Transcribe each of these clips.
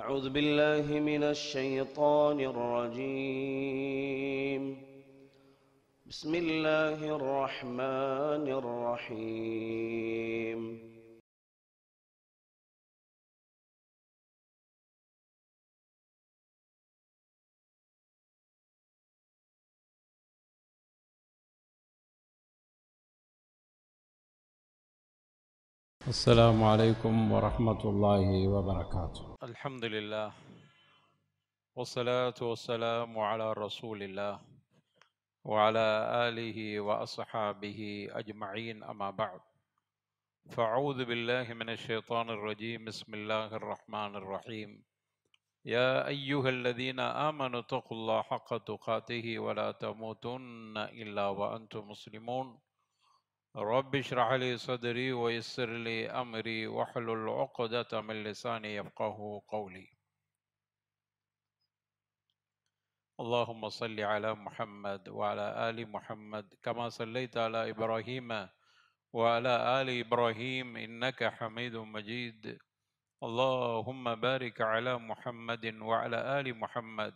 أعوذ بالله من الشيطان الرجيم. بسم الله الرحمن الرحيم. السلام عليكم ورحمة الله وبركاته. الحمد لله والصلاة والسلام على رسول الله وعلى آله وأصحابه أجمعين، أما بعد، فأعوذ بالله من الشيطان الرجيم. بسم الله الرحمن الرحيم. يا أيها الذين آمنوا اتقوا الله حق تقاته ولا تموتن إلا وأنتم مسلمون. رب اشرح لي صدري ويسر لي أمري واحلل عقدة من لساني يفقهوا قولي. اللهم صل على محمد وعلى آل محمد كما صليت على إبراهيم وعلى آل إبراهيم إنك حميد مجيد. اللهم بارك على محمد وعلى آل محمد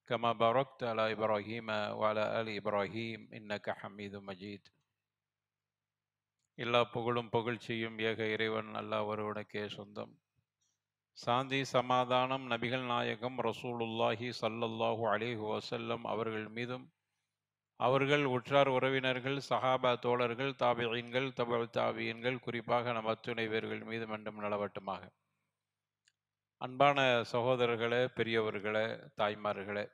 كما باركت على إبراهيم وعلى آل إبراهيم إنك حميد مجيد. எல்லா புகழும் புகழ்ச்சியும் ஏக இறைவன் அல்லாஹ் ஒருவனுக்கே சொந்தம். சாந்தி சமாதானம் நபிகள் நாயகம் ரசூலுல்லாஹி ஸல்லல்லாஹு அலைஹி வஸல்லம் அவர்கள் மீதும், அவர்கள் உற்றார் உறவினர்கள், சஹாபா தோழர்கள், தாபிஈன்கள், தபு தாபிஈன்கள், குறிப்பாக நம் அத்துணை பேர்கள் மீது மீண்டும் நிலவட்டுமாக. அன்பான சகோதரர்களே, பெரியவர்களே, தாய்மார்களே,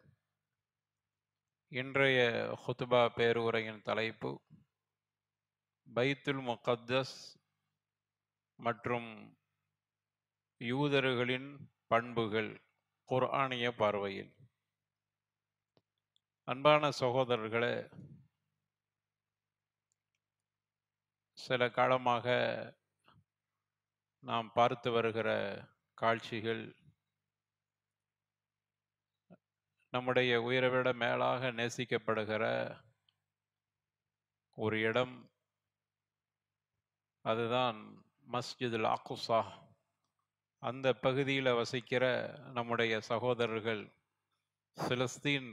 இன்றைய ஹுத்பா பேருரையின் தலைப்பு பைத்துல் முகத்தஸ் மற்றும் யூதர்களின் பண்புகள் குர்ஆனிய பார்வையில். அன்பான சகோதரர்களே, சில காலமாக நாம் பார்த்து வருகிற காட்சிகள் நம்முடைய உயிரை விட மேலாக நேசிக்கப்படுகிற ஒரு இடம், அதுதான் மஸ்ஜிதுல் அக்ஸா. அந்த பகுதியில் வசிக்கிற நம்முடைய சகோதரர்கள் பிலஸ்தீன்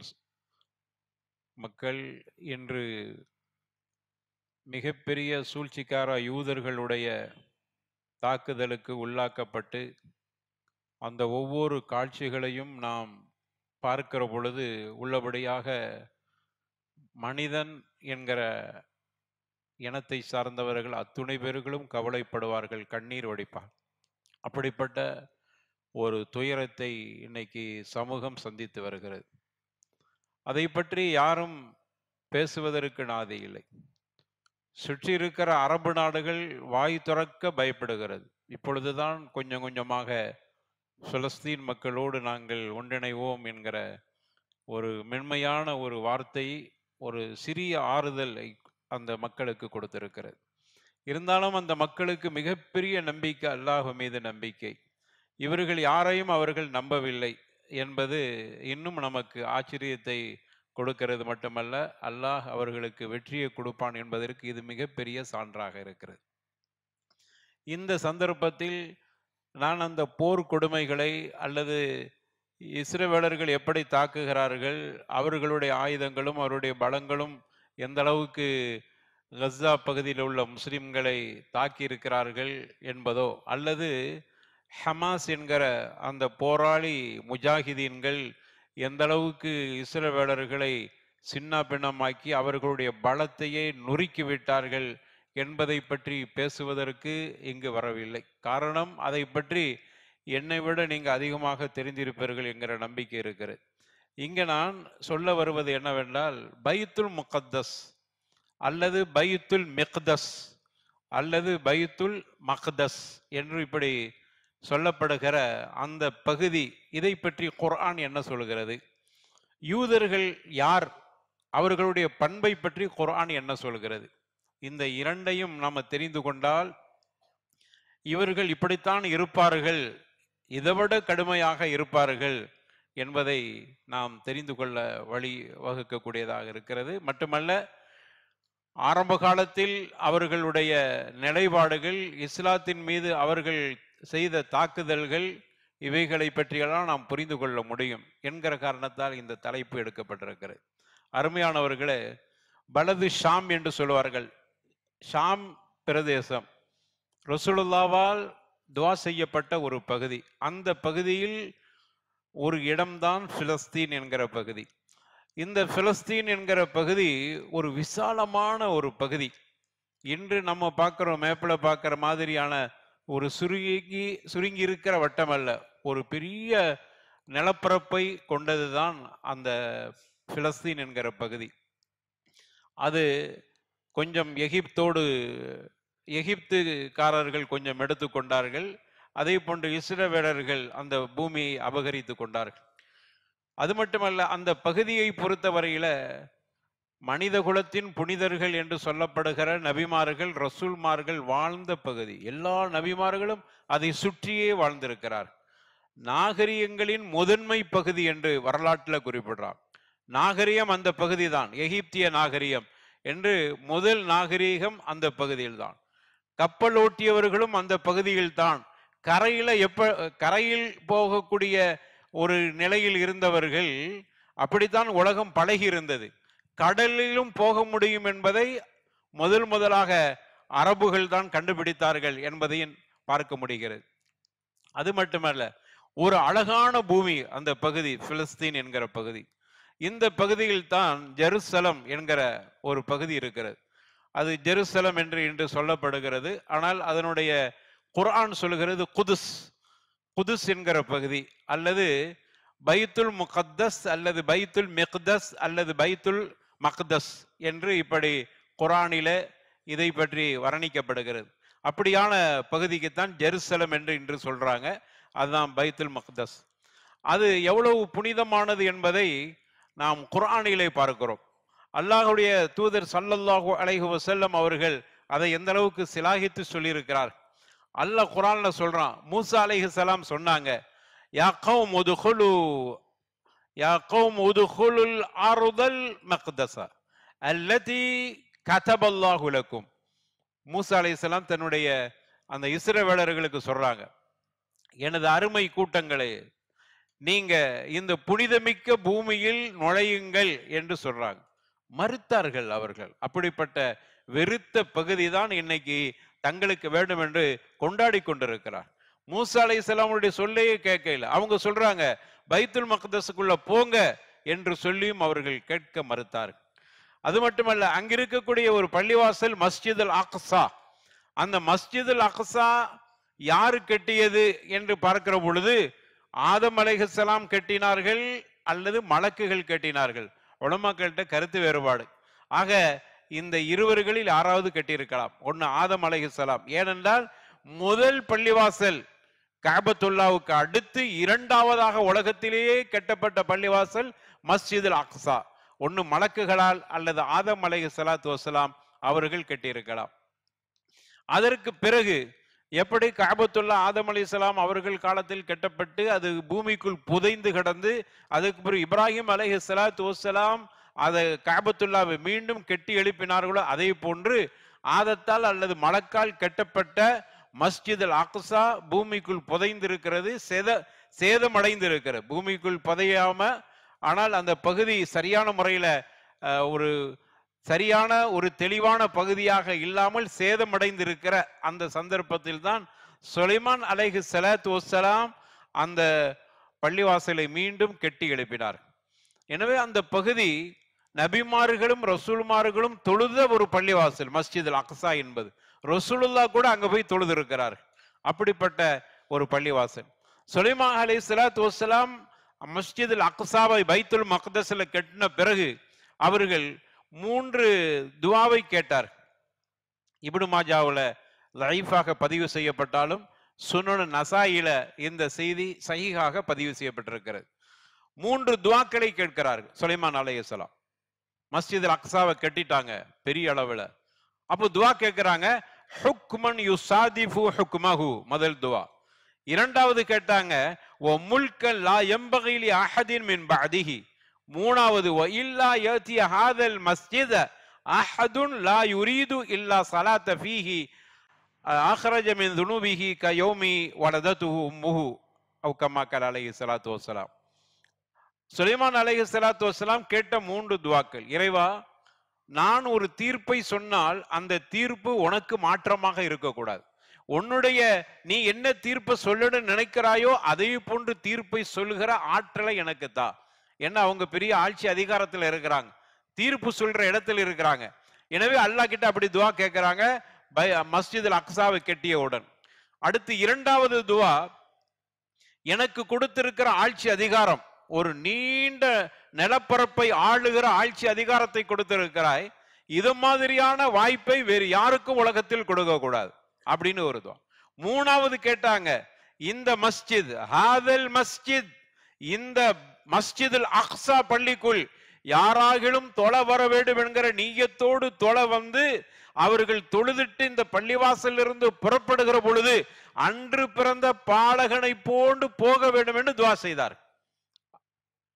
மக்கள் இன்று மிகப்பெரிய சூழ்ச்சிக்கார யூதர்களுடைய தாக்குதலுக்கு உள்ளாக்கப்பட்டு அந்த ஒவ்வொரு காட்சிகளையும் நாம் பார்க்கிற பொழுது உள்ளபடியாக மனிதன் என்கிற இனத்தை சார்ந்தவர்கள் அத்துணை பேர்களும் கவலைப்படுவார்கள், கண்ணீர் வடிப்பார். அப்படிப்பட்ட ஒரு துயரத்தை இன்னைக்கு சமூகம் சந்தித்து வருகிறது. அதை பற்றி யாரும் பேசுவதற்கு நாதி இல்லை. சுற்றி இருக்கிற அரபு நாடுகள் வாய் துறக்க பயப்படுகிறது. இப்பொழுதுதான் கொஞ்சம் கொஞ்சமாக பிலஸ்தீன் மக்களோடு நாங்கள் ஒன்றிணைவோம் என்கிற ஒரு மென்மையான ஒரு வார்த்தை, ஒரு சிறிய ஆறுதலை அந்த மக்களுக்கு கொடுத்திருக்கிறது. இருந்தாலும் அந்த மக்களுக்கு மிகப்பெரிய நம்பிக்கை அல்லாஹ் மீது நம்பிக்கை. இவர்கள் யாரையும் அவர்கள் நம்பவில்லை என்பது இன்னும் நமக்கு ஆச்சரியத்தை கொடுக்கிறது மட்டுமல்ல, அல்லாஹ் அவர்களுக்கு வெற்றியை கொடுப்பான் என்பதற்கு இது மிகப்பெரிய சான்றாக இருக்கிறது. இந்த சந்தர்ப்பத்தில் நான் அந்த போர் கொடுமைகளை அல்லது இஸ்ரவேலர்கள் எப்படி தாக்குகிறார்கள், அவர்களுடைய ஆயுதங்களும் அவருடைய பலங்களும் எந்த அளவுக்கு கஸ்ஸா பகுதியில் உள்ள முஸ்லிம்களை தாக்கி இருக்கிறார்கள் என்பதோ, அல்லது ஹமாஸ் என்கிற அந்த போராளி முஜாஹிதீன்கள் எந்த அளவுக்கு இஸ்ரவேலர்களை சின்ன பின்னமாக்கி அவர்களுடைய பலத்தையே நொறுக்கி விட்டார்கள் என்பதை பற்றி பேசுவதற்கு இங்கு வரவில்லை. காரணம், அதை பற்றி என்னை விட நீங்கள் அதிகமாக தெரிந்திருப்பீர்கள் என்கிற நம்பிக்கை இருக்கிறது. இங்கே நான் சொல்ல வருவது என்னவென்றால், பைத்துல் முகத்தஸ் அல்லது பைத்துல் மிக்தஸ் அல்லது பைத்துல் மக்தஸ் என்று இப்படி சொல்லப்படுகிற அந்த பகுதி, இதை பற்றி குர்ஆன் என்ன சொல்கிறது? யூதர்கள் யார், அவர்களுடைய பண்பை பற்றி குர்ஆன் என்ன சொல்கிறது? இந்த இரண்டையும் நாம் தெரிந்து கொண்டால் இவர்கள் இப்படித்தான் இருப்பார்கள், இதைவிட கடுமையாக இருப்பார்கள் என்பதை நாம் தெரிந்து கொள்ள வழி வகுக்கக்கூடியதாக இருக்கிறது. மட்டுமல்ல, ஆரம்ப காலத்தில் அவர்களுடைய நிலைப்பாடுகள், இஸ்லாத்தின் மீது அவர்கள் செய்த தாக்குதல்கள் இவைகளை பற்றியெல்லாம் நாம் புரிந்து கொள்ள முடியும் என்கிற காரணத்தால் இந்த தலைப்பு எடுக்கப்பட்டிருக்கிறது. அருமையானவர்களே, பலது ஷாம் என்று சொல்வார்கள். ஷாம் பிரதேசம் ரசூலுல்லாவால் துவா செய்யப்பட்ட ஒரு பகுதி. அந்த பகுதியில் ஒரு இடம்தான் பிலஸ்தீன் என்கிற பகுதி. இந்த பிலஸ்தீன் என்கிற பகுதி ஒரு விசாலமான ஒரு பகுதி. இன்று நம்ம பார்க்கிறோம், மேப்பில் பார்க்கிற மாதிரியான ஒரு சுருங்கி இருக்கிற வட்டம் அல்ல, ஒரு பெரிய நிலப்பரப்பை கொண்டதுதான் அந்த பிலஸ்தீன் என்கிற பகுதி. அது கொஞ்சம் எகிப்துக்காரர்கள் கொஞ்சம் எடுத்துக்கொண்டார்கள். அதே போன்று இஸ்ரவேலர்கள் அந்த பூமியை அபகரித்து கொண்டார்கள். அது மட்டுமல்ல, அந்த பகுதியை பொறுத்தவரையில மனித குலத்தின் புனிதர்கள் என்று சொல்லப்படுகிற நபிமார்கள், ரசூல்மார்கள் வாழ்ந்த பகுதி. எல்லா நபிமார்களும் அதை சுற்றியே வாழ்ந்திருக்கிறார். நாகரிகங்களின் முதன்மை பகுதி என்று வரலாற்றில் குறிப்பிடுறார். நாகரிகம் அந்த பகுதி தான், எகிப்திய நாகரிகம் என்று முதல் நாகரிகம் அந்த பகுதியில் தான். கப்பல் ஓட்டியவர்களும் அந்த பகுதியில் தான். கரையில் போகக்கூடிய ஒரு நிலையில் இருந்தவர்கள், அப்படித்தான் உலகம் பழகி இருந்தது. கடலிலும் போக முடியும் என்பதை முதலாக அரபுகள் தான் கண்டுபிடித்தார்கள் என்பதையும் பார்க்க முடிகிறது. அது மட்டுமல்ல, ஒரு அழகான பூமி அந்த பகுதி, பிலஸ்தீன் என்கிற பகுதி. இந்த பகுதியில் தான் ஜெருசலம் என்கிற ஒரு பகுதி இருக்கிறது. அது ஜெருசலம் என்று இன்று சொல்லப்படுகிறது. ஆனால் அதனுடைய குர்ஆன் சொல்கிறது குதுஸ் என்கிற பகுதி, அல்லது பைத்துல் முகத்தஸ் அல்லது பைத்துல் மிக்தஸ் அல்லது பைத்துல் மக்தஸ் என்று இப்படி குர்ஆனில இதை பற்றி வர்ணிக்கப்படுகிறது. அப்படியான பகுதிக்குத்தான் ஜெருசலம் என்று இன்று சொல்றாங்க. அதுதான் பைத்துல் மக்தஸ். அது எவ்வளவு புனிதமானது என்பதை நாம் குர்ஆனிலே பார்க்கிறோம். அல்லாஹ்வுடைய தூதர் ஸல்லல்லாஹு அலைஹி வஸல்லம் அவர்கள் அதை எந்த அளவுக்கு சிலாகித்து சொல்லியிருக்கிறார். அல்லாஹ் குர்ஆன்ல சொல்றான். மூசா அலைஹிஸ்ஸலாம் சொன்னாங்க, யா கௌம் உதுகுலுல் அர்தல் மக்தஸ அல்லதி கதபல்லாஹு லக்கும். மூசா அலைஹிஸ்ஸலாம் தன்னுடைய அந்த இஸ்ரவேலர்களுக்கு சொல்றாங்க, எனது அருமை கூட்டங்களே, நீங்க இந்த புனிதமிக்க பூமியில் நுழையுங்கள் என்று சொல்றாங்க. மறுத்தார்கள் அவர்கள். அப்படிப்பட்ட வெறுத்த பகுதி தான் இன்னைக்கு தங்களுக்கு வேண்டும் என்று கொண்டாடி கொண்டிருக்கிறார். மூசா அலைஹிஸ்ஸலாமுடைய சொல்லையே கேட்கல. அவங்க சொல்றாங்க, பைத்துல் மக்தஸுக்குள்ள போங்க என்று சொல்லியும் அவர்கள் கேட்க மறுத்தார்கள். அது மட்டுமல்ல, அங்கிருக்கக்கூடிய ஒரு பள்ளிவாசல் மஸ்ஜித் அல் அக்ஸா. அந்த மஸ்ஜித் அல் அக்ஸா யாரு கட்டியது என்று பார்க்கிற பொழுது, ஆதம் அலைஹிஸ்ஸலாம் கட்டினார்கள் அல்லது மலக்குகள் கட்டினார்கள். உலமாக்கள்கிட்ட கருத்து வேறுபாடு. ஆக இந்த இருவர்களில் யாராவது கட்டியிருக்கலாம். ஒன்னு ஆதம் அலைஹிஸ்ஸலாம். ஏனென்றால் முதல் பள்ளிவாசல் கஅபத்துல்லாவுக்கு அடுத்து இரண்டாவதாக உலகத்திலேயே கட்டப்பட்ட பள்ளிவாசல் மஸ்ஜித் அல் அக்ஸா. ஒன்னு மலக்குகளால் அல்லது ஆதம் அலைஹிஸ்ஸலாத்து வஸ்ஸலாம் அவர்கள் கட்டியிருக்கலாம். அதற்கு பிறகு எப்படி கஅபத்துல்லா ஆதம் அலைஹிஸ்ஸலாம் அவர்கள் காலத்தில் கட்டப்பட்டு அது பூமிக்குள் புதைந்து கிடந்து, அதுக்கு பிறகு இப்ராஹிம் அலைஹிஸ்ஸலாத்து வஸ்ஸலாம் அதை கஅபத்துல்லாவை மீண்டும் கட்டி எழுப்பினார்களோ, அதே போன்று ஆதத்தால் அல்லது மலக்கால் கட்டப்பட்ட மஸ்ஜித் அல் அக்ஸா பூமிக்குள் புதைந்திருக்கிறது, சேதமடைந்திருக்கிறது. பூமிக்குள் புதையாம, ஆனால் அந்த பகுதி சரியான முறையில சரியான ஒரு தெளிவான பகுதியாக இல்லாமல் சேதமடைந்திருக்கிற அந்த சந்தர்ப்பத்தில் தான் சுலைமான் அலைஹிஸ்ஸலாத்து வஸ்ஸலாம் அந்த பள்ளிவாசலை மீண்டும் கட்டி எழுப்பினார். எனவே அந்த பகுதி நபிமார்களும் ரசூல்மார்களும் தொழுத ஒரு பள்ளிவாசல் மஸ்ஜித் அல் அக்ஸா என்பது. ரசூலுல்லா கூட அங்க போய் தொழுது இருக்கிறார். அப்படிப்பட்ட ஒரு பள்ளிவாசல். சுலைமான் அலைஹிஸ்ஸலாத்து வஸ்ஸலாம் மஸ்ஜித் அல் அக்ஸாவை பைத்துல் மக்தஸ்ல கட்டின பிறகு அவர்கள் 3 துஆவை கேட்டார். இப்னு மாஜாவுல லைஃபாக பதிவு செய்யப்பட்டாலும் சுனன் நசாயில இந்த செய்தி சஹீஹாக பதிவு செய்யப்பட்டிருக்கிறது. 3 துஆக்களை கேட்கிறார்கள் சுலைமான் அலைஹிஸ்ஸலாம். மஸ்ஜித் அல் அக்ஸாவை கட்டிட்டாங்க பெரிய அளவுல. அப்போ துஆ கேட்கிறாங்க, ஹுக்மன் யுசாதிஃபு ஹுக்மஹு, முதல் துஆ. இரண்டாவது கேட்டாங்க, வ முல்கன் லா யம்பகி லி அஹதின் மின் பஅதிஹி. மூணாவது, வ இல்லா யதி ஹாதல் மஸ்ஜித அஹதுன் லா யுரீது இல்லா ஸலாத ஃபீஹி அக்ரஜ மின் துனூபிஹி கயௌமி வலததுஹு உம்முஹு. அவுகமாக்கல் அலைஹி ஸலாத்து வஸ்ஸலாம். சுலைமான் அலைஹி ஸலாத்து வஸ்ஸலாம் கேட்ட 3 துவாக்கள். இறைவா, நான் ஒரு தீர்ப்பை சொன்னால் அந்த தீர்ப்பு உனக்கு மாற்றமாக இருக்கக்கூடாது. உன்னுடைய நீ என்ன தீர்ப்பை சொல்லணும்னு நினைக்கிறாயோ அதே போன்று தீர்ப்பை சொல்லுகிற ஆற்றலை எனக்கு தா. ஏன்னா அவங்க பெரிய ஆட்சி அதிகாரத்தில் இருக்கிறாங்க, தீர்ப்பு சொல்ற இடத்துல இருக்கிறாங்க. எனவே அல்லாஹ் கிட்ட அப்படி துவா கேட்கிறாங்க மஸ்ஜிதுல் அக்ஸாவை கட்டியவுடன். அடுத்து 2வது துவா, எனக்கு கொடுத்திருக்கிற ஆட்சி அதிகாரம், ஒரு நீண்ட நிலப்பரப்பை ஆளுகிற ஆட்சி அதிகாரத்தை கொடுத்திருக்கிறாய், இது மாதிரியான வாய்ப்பை வேறு யாருக்கும் உலகத்தில் கொடுக்க கூடாது அப்படின்னு ஒரு துவா. 3வது கேட்டாங்க, இந்த மஸ்ஜித் ஹாதல் மஸ்ஜித், இந்த மஸ்ஜிதுல் அக்ஸா பள்ளிக்குள் யாராகிலும் தொழ வர வேண்டும் என்கிற நீயத்தோடு தொழ வந்து அவர்கள் தொழுதிட்டு இந்த பள்ளிவாசல் இருந்து புறப்படுகிற பொழுது அன்று பிறந்த பாலகனை போன்று போக வேண்டும் என்று துவா செய்தார்.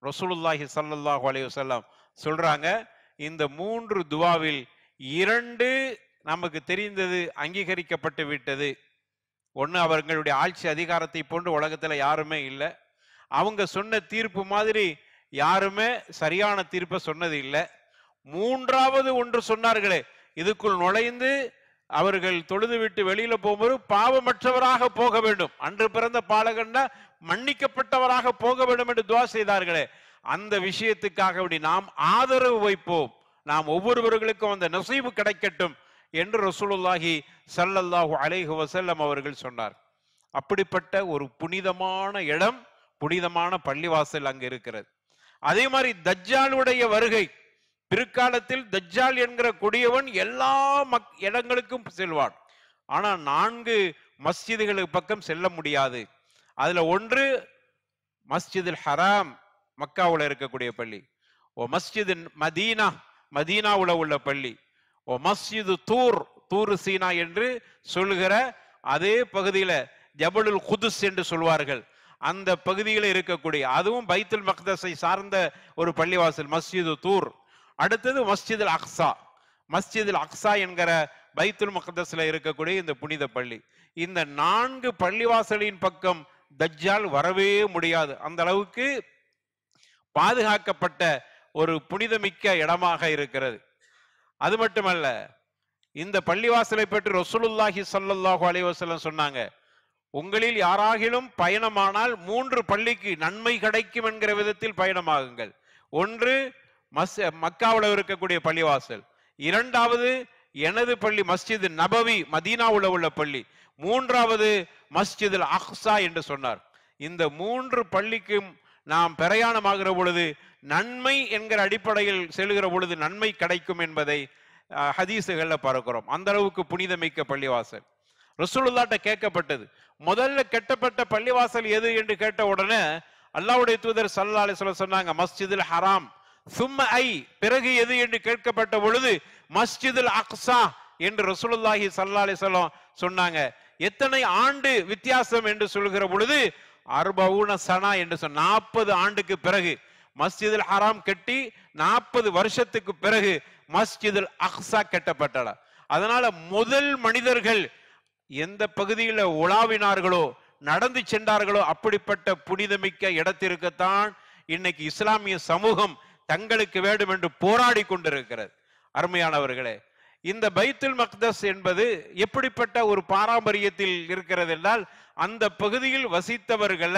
ரசூலுல்லாஹி ஸல்லல்லாஹு அலைஹி வஸல்லம் சொல்றாங்க, இந்த 3 துவாவில் 2 நமக்கு தெரிந்தது அங்கீகரிக்கப்பட்டு விட்டது. ஒன்று, அவர்களுடைய ஆட்சி அதிகாரத்தை போன்று உலகத்துல யாருமே இல்லை. அவங்க சொன்ன தீர்ப்பு மாதிரி யாருமே சரியான தீர்ப்பை சொன்னது இல்லை. 3வது ஒன்று சொன்னார்களே, இதுக்குள் நுழைந்து அவர்கள் தொழுது விட்டு வெளியில போகும்போது பாவமற்றவராக போக வேண்டும், அன்று பிறந்த பாலகன்னா மன்னிக்கப்பட்டவராக போக வேண்டும் என்று துவா செய்தார்களே, அந்த விஷயத்துக்காக அப்படி நாம் ஆதரவு வைப்போம், நாம் ஒவ்வொருவர்களுக்கும் அந்த நசீபு கிடைக்கட்டும் என்று ரசூலுல்லாஹி ஸல்லல்லாஹு அலைஹி வஸல்லம் அவர்கள் சொன்னார். அப்படிப்பட்ட ஒரு புனிதமான இடம், புனிதமான பள்ளிவாசல் அங்கு இருக்கிறது. அதே மாதிரி தஜ்ஜாலுடைய வருகை, பிற்காலத்தில் தஜ்ஜால் என்கிற கொடியவன் எல்லா இடங்களுக்கும் செல்வான். ஆனா 4 மஸ்ஜிதுகளுக்கு பக்கம் செல்ல முடியாது. அதுல ஒன்று மஸ்ஜிதுல் ஹராம், மக்காவுல இருக்கக்கூடிய பள்ளி. ஓ மஸ்ஜிது மதீனா, மதீனாவுல உள்ள பள்ளி. ஓ மஸ்ஜிது தூர், தூர் சீனா என்று சொல்லுகிற அதே பகுதியில ஜபலுல் குதுஸ் என்று சொல்வார்கள், அந்த பகுதியில் இருக்கக்கூடிய, அதுவும் பைத்துல் மக்தஸை சார்ந்த ஒரு பள்ளிவாசல் மஸ்ஜிது தூர். அடுத்தது மஸ்ஜிதுல் அக்ஸா, மஸ்ஜிதுல் அக்ஸா என்கிற பைத்துல் மக்தஸ்ல இருக்கக்கூடிய இந்த புனித பள்ளி. இந்த 4 பள்ளிவாசலின் பக்கம் தஜ்ஜால் வரவே முடியாது. அந்த அளவுக்கு பாதுகாக்கப்பட்ட ஒரு புனிதமிக்க இடமாக இருக்கிறது. அது மட்டுமல்ல, இந்த பள்ளிவாசலை பற்றி ரசூலுல்லாஹி ஸல்லல்லாஹு அலைஹி வஸல்லம் சொன்னாங்க, உங்களில் யாராகிலும் பயணமானால் 3 பள்ளிக்கு நன்மை கிடைக்கும் என்கிற விதத்தில் பயணமாகுங்கள். ஒன்று மக்காவுல இருக்கக்கூடிய பள்ளிவாசல், 2வது எனது பள்ளி மஸ்ஜித் நபவி மதீனாவுல உள்ள பள்ளி, 3வது மஸ்ஜிதுல் அக்ஸா என்று சொன்னார். இந்த 3 பள்ளிக்கும் நாம் பிரயாணமாகிற பொழுது நன்மை என்கிற அடிப்படையில் செல்கிற பொழுது நன்மை கிடைக்கும் என்பதை ஹதீசுகள்ல பார்க்கிறோம். அந்த அளவுக்கு புனிதமிக்க பள்ளிவாசல். ரசூலுல்லாஹ்ட்ட கேட்கப்பட்டது, முதல்ல கட்டப்பட்ட பள்ளிவாசல் எது என்று கேட்ட உடனே அல்லாஹ்வுடைய தூதர் ஸல்லல்லாஹு அலைஹி வஸல்லம் சொன்னாங்க மஸ்ஜிதுல் ஹராம். சும்ம ஐ, பிறகு எது என்று கேட்கப்பட்ட பொழுது மஸ்ஜிதுல் அக்ஸா என்று ரசூலுல்லாஹி ஸல்லல்லாஹு அலைஹி வஸல்லம் சொன்னாங்க. எத்தனை ஆண்டு வித்தியாசம் என்று சொல்கிற பொழுது 40 சனா என்று சொன்ன 40 ஆண்டுக்கு பிறகு மஸ்ஜிதுல் ஹராம் கட்டி 40 வருஷத்துக்கு பிறகு மஸ்ஜிதுல் அக்ஸா கட்டப்பட்டன. அதனால முதல் மனிதர்கள் எந்த பகுதியில் உலாவினார்களோ, நடந்து சென்றார்களோ, அப்படிப்பட்ட புனிதமிக்க இடத்திற்குத்தான் இன்னைக்கு இஸ்லாமிய சமூகம் தங்களுக்கு வேண்டும் என்று போராடி கொண்டிருக்கிறது. அருமையானவர்களே, இந்த பைத்துல் மக்தஸ் என்பது எப்படிப்பட்ட ஒரு பாரம்பரியத்தில் இருக்கிறது என்றால், அந்த பகுதியில் வசித்தவர்கள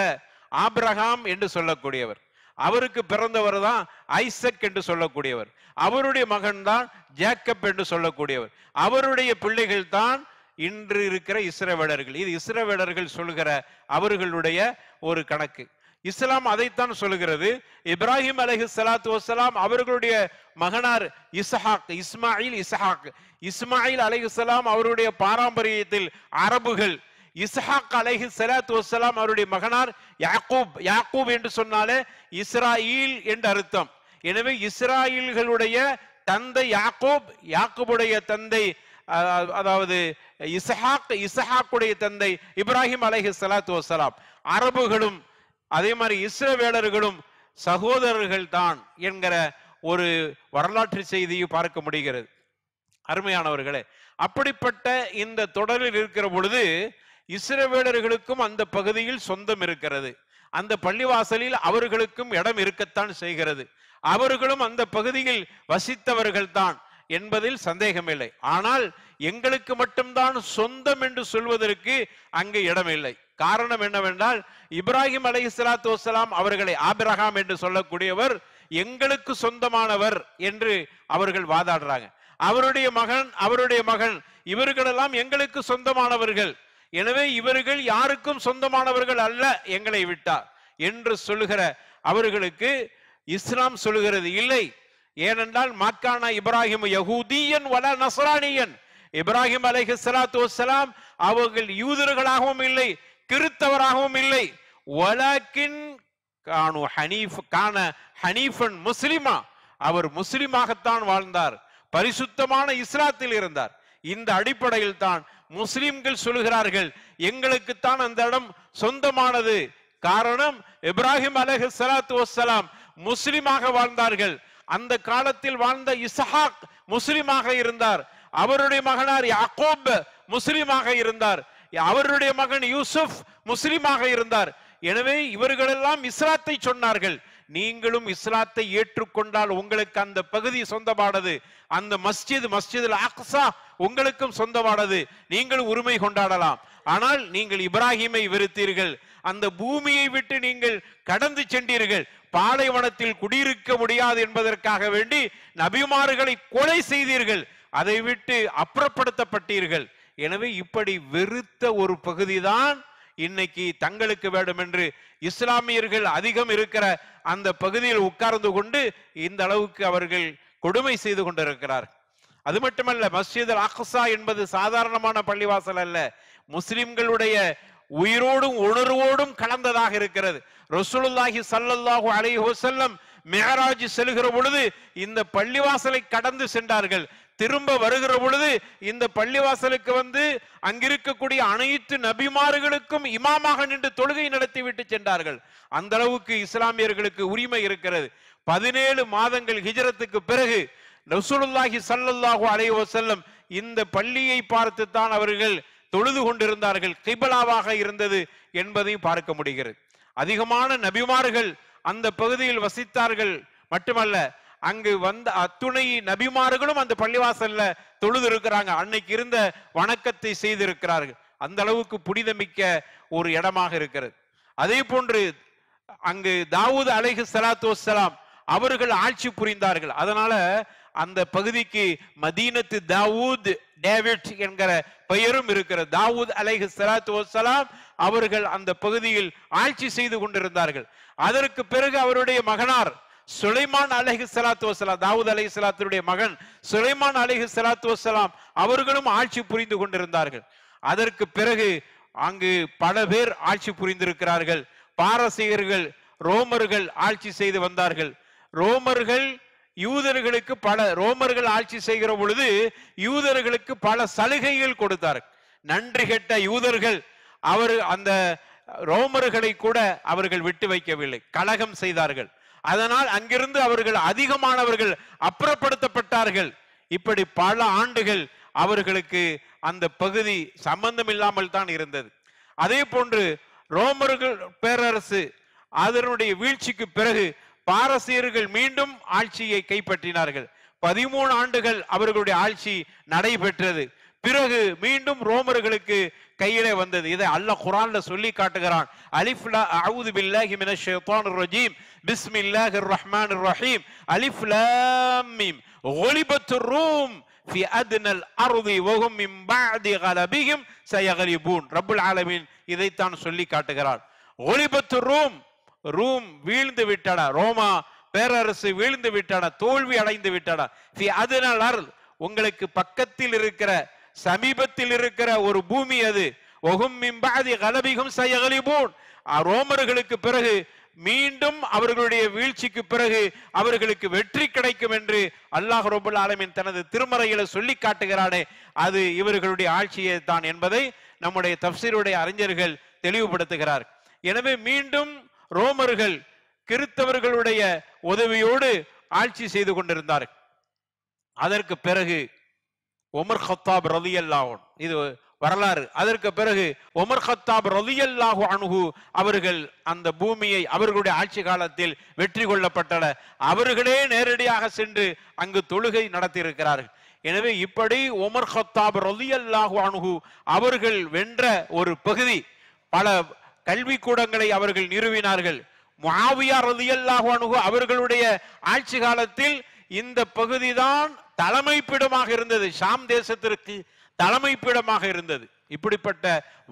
ஆபிரகாம் என்று சொல்லக்கூடியவர், அவருக்கு பிறந்தவர் தான் ஐசக் என்று சொல்லக்கூடியவர், அவருடைய மகன் தான் ஜேக்கப் என்று சொல்லக்கூடியவர், அவருடைய பிள்ளைகள் தான் இன்று இருக்கிற இஸ்ரவேலர்கள். இது இஸ்ரவேலர்கள் சொல்கிற அவர்களுடைய ஒரு கணக்கு. இஸ்லாம் அதைத்தான் சொல்லுகிறது. இப்ராஹிம் அலைஹிஸ்ஸலாத்து வஸ்ஸலாம் அவர்களுடைய மகனார் இஸ்ஹாக், இஸ்மாயில் அலைஹிஸ்ஸலாம் அவருடைய பாரம்பரியத்தில் அரபுகள், இஸ்ஹாக் அலைஹிஸ்ஸலாத்து வஸ்ஸலாம் அவருடைய மகனார் யாக்கூப் என்று சொன்னாலே இஸ்ராயில் என்று அர்த்தம். எனவே இஸ்ராயில்களுடைய தந்தை யாக்கூப், யாக்கூபுடைய தந்தை அதாவது இஸ்ஹாக்குடைய தந்தை இப்ராஹிம் அலைஹிஸ்ஸலாத்து வஸ்ஸலாம். அரபுகளும் அதே மாதிரி இஸ்ரவேலர்களும் சகோதரர்கள் தான் என்கிற ஒரு வரலாற்று செய்தியை பார்க்க முடிகிறது. அருமையானவர்களே, அப்படிப்பட்ட இந்த தொடரில் இருக்கிற பொழுது இஸ்ரவேலர்களுக்கும் அந்த பகுதியில் சொந்தம் இருக்கிறது. அந்த பள்ளிவாசலில் அவர்களுக்கும் இடம் இருக்கத்தான் செய்கிறது. அவர்களும் அந்த பகுதியில் வசித்தவர்கள் தான் என்பதில் சந்தேகமில்லை. ஆனால் எங்களுக்கு மட்டும்தான் சொந்தம் என்று சொல்வதற்கு அங்கு இடமில்லை. காரணம் என்னவென்றால், இப்ராஹிம் அலைஹிஸ்ஸலாத்து வஸ்ஸலாம் அவர்களை ஆபிரகாம் என்று சொல்லக்கூடியவர் எங்களுக்கு சொந்தமானவர் என்று அவர்கள் வாதாடுறாங்க. அவருடைய மகன் இவர்களெல்லாம் எங்களுக்கு சொந்தமானவர்கள், எனவே இவர்கள் யாருக்கும் சொந்தமானவர்கள் அல்ல எங்களை விட்டார் என்று சொல்லுகிற அவர்களுக்கு இஸ்லாம் சொல்லுகிறது இல்லை. ஏனென்றால் மாக்கானா இப்ராஹிம் யஹூதியன் வல நஸ்ரானியன், இப்ராஹிம் அலைஹிஸ்ஸலாத்து வஸ்ஸலாம் அவர்கள் யூதர்களாகவும் இல்லை கிறிஸ்தவராகவும் இல்லை. வலக்கின் கானு ஹனீஃப் கான ஹனீஃபன் முஸ்லிமா, அவர் முஸ்லிமாகத்தான் வாழ்ந்தார், பரிசுத்தமான இஸ்லாத்தில் இருந்தார். இந்த அடிப்படையில் தான் முஸ்லிம்கள் சொல்லுகிறார்கள் எங்களுக்குத்தான் அந்த இடம் சொந்தமானது. காரணம், இப்ராஹிம் அலைஹிஸ்ஸலாத்து வஸ்ஸலாம் முஸ்லிமாக வாழ்ந்தார்கள். அந்த காலத்தில் வாழ்ந்த இஸ்ஹாக் முஸ்லிமாக இருந்தார். அவருடைய மகனார் யாக்கூப் முஸ்லிமாக இருந்தார். அவருடைய மகன் யூசுப் முஸ்லிமாக இருந்தார். எனவே இவர்களெல்லாம் இஸ்லாத்தை சொன்னார்கள். நீங்களும் இஸ்லாத்தை ஏற்றுக்கொண்டால் உங்களுக்கு அந்த பகுதி சொந்தமானது. அந்த மஸ்ஜித் அக்ஸா உங்களுக்கும் சொந்தமானது. நீங்கள் உரிமை கொண்டாடலாம். ஆனால் நீங்கள் இப்ராஹிமை வெறுத்தீர்கள், அந்த பூமியை விட்டு நீங்கள் கடந்து சென்றீர்கள், பாலைவனத்தில் குடியிருக்க முடியாது என்பதற்காக வேண்டி நபிமார்களை கொலை செய்தீர்கள், அதை விட்டு அப்புறப்படுத்தப்பட்டீர்கள். எனவே இப்படி வெறுத்த ஒரு பகுதிதான் இன்னைக்கு தங்களுக்கு வேண்டும் என்று இஸ்லாமியர்கள் அதிகம் இருக்கிற அந்த பகுதியில் உட்கார்ந்து கொண்டு இந்த அளவுக்கு அவர்கள் கொடுமை செய்து கொண்டிருக்கிறார். அது மட்டுமல்ல, மஸ்ஜித் அக்ஸா என்பது சாதாரணமான பள்ளிவாசல் அல்ல, முஸ்லிம்களுடைய உயிரோடும் உணர்வோடும் கலந்ததாக இருக்கிறது. ரசூலுல்லாஹி ஸல்லல்லாஹு அலைஹி வஸல்லம் மிஅராஜ் செல்கிற பொழுது இந்த பள்ளிவாசலை கடந்து சென்றார்கள். திரும்ப வருகிற பொழுது இந்த பள்ளிவாசலுக்கு வந்து அங்கிருக்கக்கூடிய அனைத்து நபிமார்களுக்கும் இமாமாக நின்று தொழுகை நடத்தி விட்டு சென்றார்கள். அந்த அளவுக்கு இஸ்லாமியர்களுக்கு உரிமை இருக்கிறது. 17 மாதங்கள் ஹிஜ்ரத்துக்கு பிறகு ரசூலுல்லாஹி ஸல்லல்லாஹு அலைஹி வஸல்லம் இந்த பள்ளியை பார்த்து தான் அவர்கள் தொழுது கொண்டிருந்தார்கள், கிப்லாவாக இருந்தது என்பதை பார்க்க முடிகிறது. அதிகமான நபிமார்கள் அந்த பகுதியில் வசித்தார்கள். மட்டுமல்ல, அங்கு வந்த அத்துணை நபிமார்களும் அந்த பள்ளிவாசல்ல தொழுது இருக்கிறாங்க, அன்னைக்கு இருந்த வணக்கத்தை செய்திருக்கிறார்கள். அந்த அளவுக்கு புனிதமிக்க ஒரு இடமாக இருக்கிறது. அதே போன்று அங்கு தாவூத் அலைஹிஸ்ஸலாத்து வஸ்ஸலாம் அவர்கள் ஆட்சி புரிந்தார்கள். அதனால அந்த பகுதிக்கு மதீனத்து தாவூத், டேவிட் என்கிற பெயரும் இருக்கிறது. தாவூத் அலைஹிஸ்ஸலாத்து வஸ்ஸலாம் அவர்கள் அந்த பகுதியில் ஆட்சி செய்து கொண்டிருந்தார்கள். அதற்கு பிறகு அவருடைய மகனார் சுலைமான் அலைஹிஸ்ஸலாத்து வஸ்ஸலாம், தாவூத் அலைஹிஸ்ஸலாத்துடைய மகன் சுலைமான் அலைஹிஸ்ஸலாத்து வஸ்ஸலாம் அவர்களும் ஆட்சி புரிந்து கொண்டிருந்தார்கள். அதற்கு பிறகு அங்கு பல பேர் ஆட்சி புரிந்திருக்கிறார்கள். பாரசீகர்கள், ரோமர்கள் ஆட்சி செய்து வந்தார்கள். ரோமர்கள் ஆட்சி செய்கிற பொழுது யூதர்களுக்கு பல சலுகைகள் கொடுத்தார்கள். நன்றி கெட்ட யூதர்கள் அந்த ரோமர்களை கூட அவர்கள் விட்டு வைக்கவில்லை, கலகம் செய்தார்கள். அதனால் அங்கிருந்து அவர்கள் அதிகமானவர்கள் அப்புறப்படுத்தப்பட்டார்கள். இப்படி பல ஆண்டுகள் அவர்களுக்கு அந்த பகுதி சம்பந்தம் இல்லாமல் தான் இருந்தது. அதே போன்று ரோமர்கள் பேரரசு அதனுடைய வீழ்ச்சிக்கு பிறகு பாரசீகர்கள் மீண்டும் ஆட்சியை கைப்பற்றினார்கள். 13 ஆண்டுகள் அவர்களுடைய ஆட்சி நடைபெற்றது. பிறகு மீண்டும் ரோமர்களுக்கு கையிலே வந்தது. இதை அல்லாஹ் குர்ஆன்ல சொல்லி காட்டுகிறான். அலிஃப் லாம் அஊது பில்லாஹி மினஷ் ஷைத்தானிர் ரஜீம் பிஸ்மில்லாஹிர் ரஹ்மானிர் ரஹீம் அலிஃப் லாம் மீம் குலிபத்துர் ரூம் ஃபி அத்னல் அர்தி வஹும் மின் பஅதி கலபிஹிம் சயக்லிபூன். ரப்புல் ஆலமீன் இதைத்தான் சொல்லி காட்டுகிறான். குலிபத்துர் ரூம் வீழ்ந்து விட்டன, ரோமா பேரரசு வீழ்ந்து விட்டன, தோல்வி அடைந்து விட்டன. ஃபி அத்னல் அர்த், உங்களுக்கு பக்கத்தில் இருக்கிற சமீபத்தில் இருக்கிற ஒரு பூமி அது. வஹும் மின் பஅதி கலபிஹிம் சயக்லிபூன், ரோமர்களுக்கு பிறகு மீண்டும் அவர்களுடைய வீழ்ச்சிக்கு பிறகு அவர்களுக்கு வெற்றி கிடைக்கும் என்று அல்லாஹ் ரப்பல் ஆலமீன் தனது திருமறையில சொல்லி காட்டுகிறானே, அது இவர்களுடைய ஆட்சியே தான் என்பதை நம்முடைய தஃப்சீருடைய அறிஞர்கள் தெளிவுபடுத்துகிறார். எனவே மீண்டும் ரோமர்கள் கிறிஸ்தவர்களுடைய உதவியோடு ஆட்சி செய்து கொண்டிருந்தார்கள். அதற்கு பிறகு உமர் கத்தாப் ரலியல்லாஹு அன்ஹு, இது வரலாறு. அதற்கு பிறகு உமர் கத்தாப் ரலியல்லாஹு அன்ஹு அவர்கள் அந்த பூமியை அவர்களுடைய ஆட்சி காலத்தில் வெற்றி கொள்ளப்பட்டன. அவர்களே நேரடியாக சென்று அங்கு தொழுகை நடத்தி இருக்கிறார்கள். எனவே இப்படி உமர் கத்தாப் ரலியல்லாஹு அன்ஹு அவர்கள் வென்ற ஒரு பகுதி. பல கல்விக்கூடங்களை அவர்கள் நிறுவினார்கள். முஆவியா ரலியல்லாஹு அன்ஹு அவர்களுடைய ஆட்சி காலத்தில் இந்த பகுதிதான் தலைமைப்பிடமாக இருந்தது, ஷாம் தேசத்திற்கு தலைமைப்பிடமாக இருந்தது. இப்படிப்பட்ட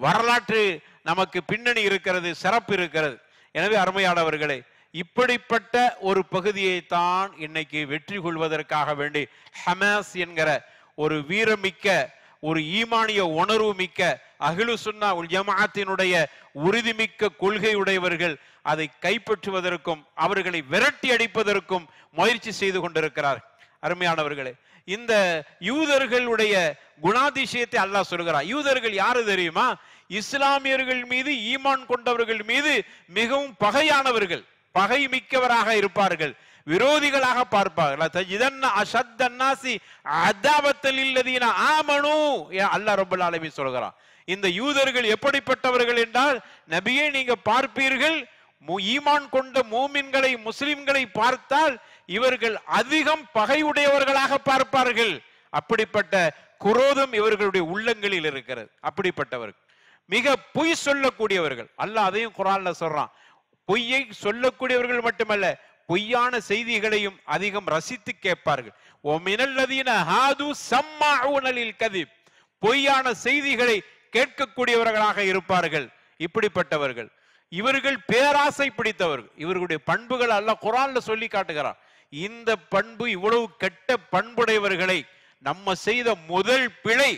வரலாற்று நமக்கு பின்னணி இருக்கிறது, சிறப்பு இருக்கிறது. எனவே அருமையானவர்களே, இப்படிப்பட்ட ஒரு பகுதியை தான் இன்னைக்கு வெற்றி கொள்வதற்காக வேண்டி ஹமாஸ் என்கிற ஒரு வீரமிக்க, ஒரு ஈமானிய உணர்வு மிக்க, அஹ்லு சுன்னா வல் ஜமாஅத்தினுடைய உறுதிமிக்க கொள்கையுடையவர்கள் அதை கைப்பற்றுவதற்கும் அவர்களை விரட்டி அடிப்பதற்கும் முயற்சி செய்து கொண்டிருக்கிறார். அருமையானவர்களே, இந்த யூதர்களுடைய குணாதிசயத்தை அல்லாஹ் சொல்கிறார். யூதர்கள் யாரு தெரியுமா? இஸ்லாமியர்கள் மீது, ஈமான் கொண்டவர்கள் மீது மிகவும் பகையானவர்கள், பகை மிக்கவராக இருப்பார்கள், விரோதிகளாக பார்ப்பார்கள். அல்லாஹ் ரப்பல் ஆலமீன் சொல்கிறான். இந்த யூதர்கள் எப்படிப்பட்டவர்கள் என்றால், நபியே நீங்க பார்ப்பீர்கள், ஈமான் கொண்ட மூமின்களை, முஸ்லிம்களை பார்த்தால் இவர்கள் அதிகம் பகையுடையவர்களாக பார்ப்பார்கள். அப்படிப்பட்ட குரோதம் இவர்களுடைய உள்ளங்களில் இருக்கிறது. அப்படிப்பட்டவர்கள் மிக பொய் சொல்லக்கூடியவர்கள். அல்லாஹ் அதையும் குர்ஆன்ல சொல்றான். பொய்யை சொல்லக்கூடியவர்கள் மட்டுமல்ல, பொய்யான செய்திகளையும் அதிகம் ரசித்து கேட்பார்கள். பொய்யான செய்திகளை கேட்கக்கூடியவர்களாக இருப்பார்கள். இப்படிப்பட்டவர்கள் இவர்கள் பேராசை பிடித்தவர்கள். இவர்களுடைய பண்புகள் அல்லாஹ் குர்ஆன்ல சொல்லி காட்டுகிறார். இந்த பண்பு, இவ்வளவு கெட்ட பண்புடையவர்களை நம்ம செய்த முதல் பிழை.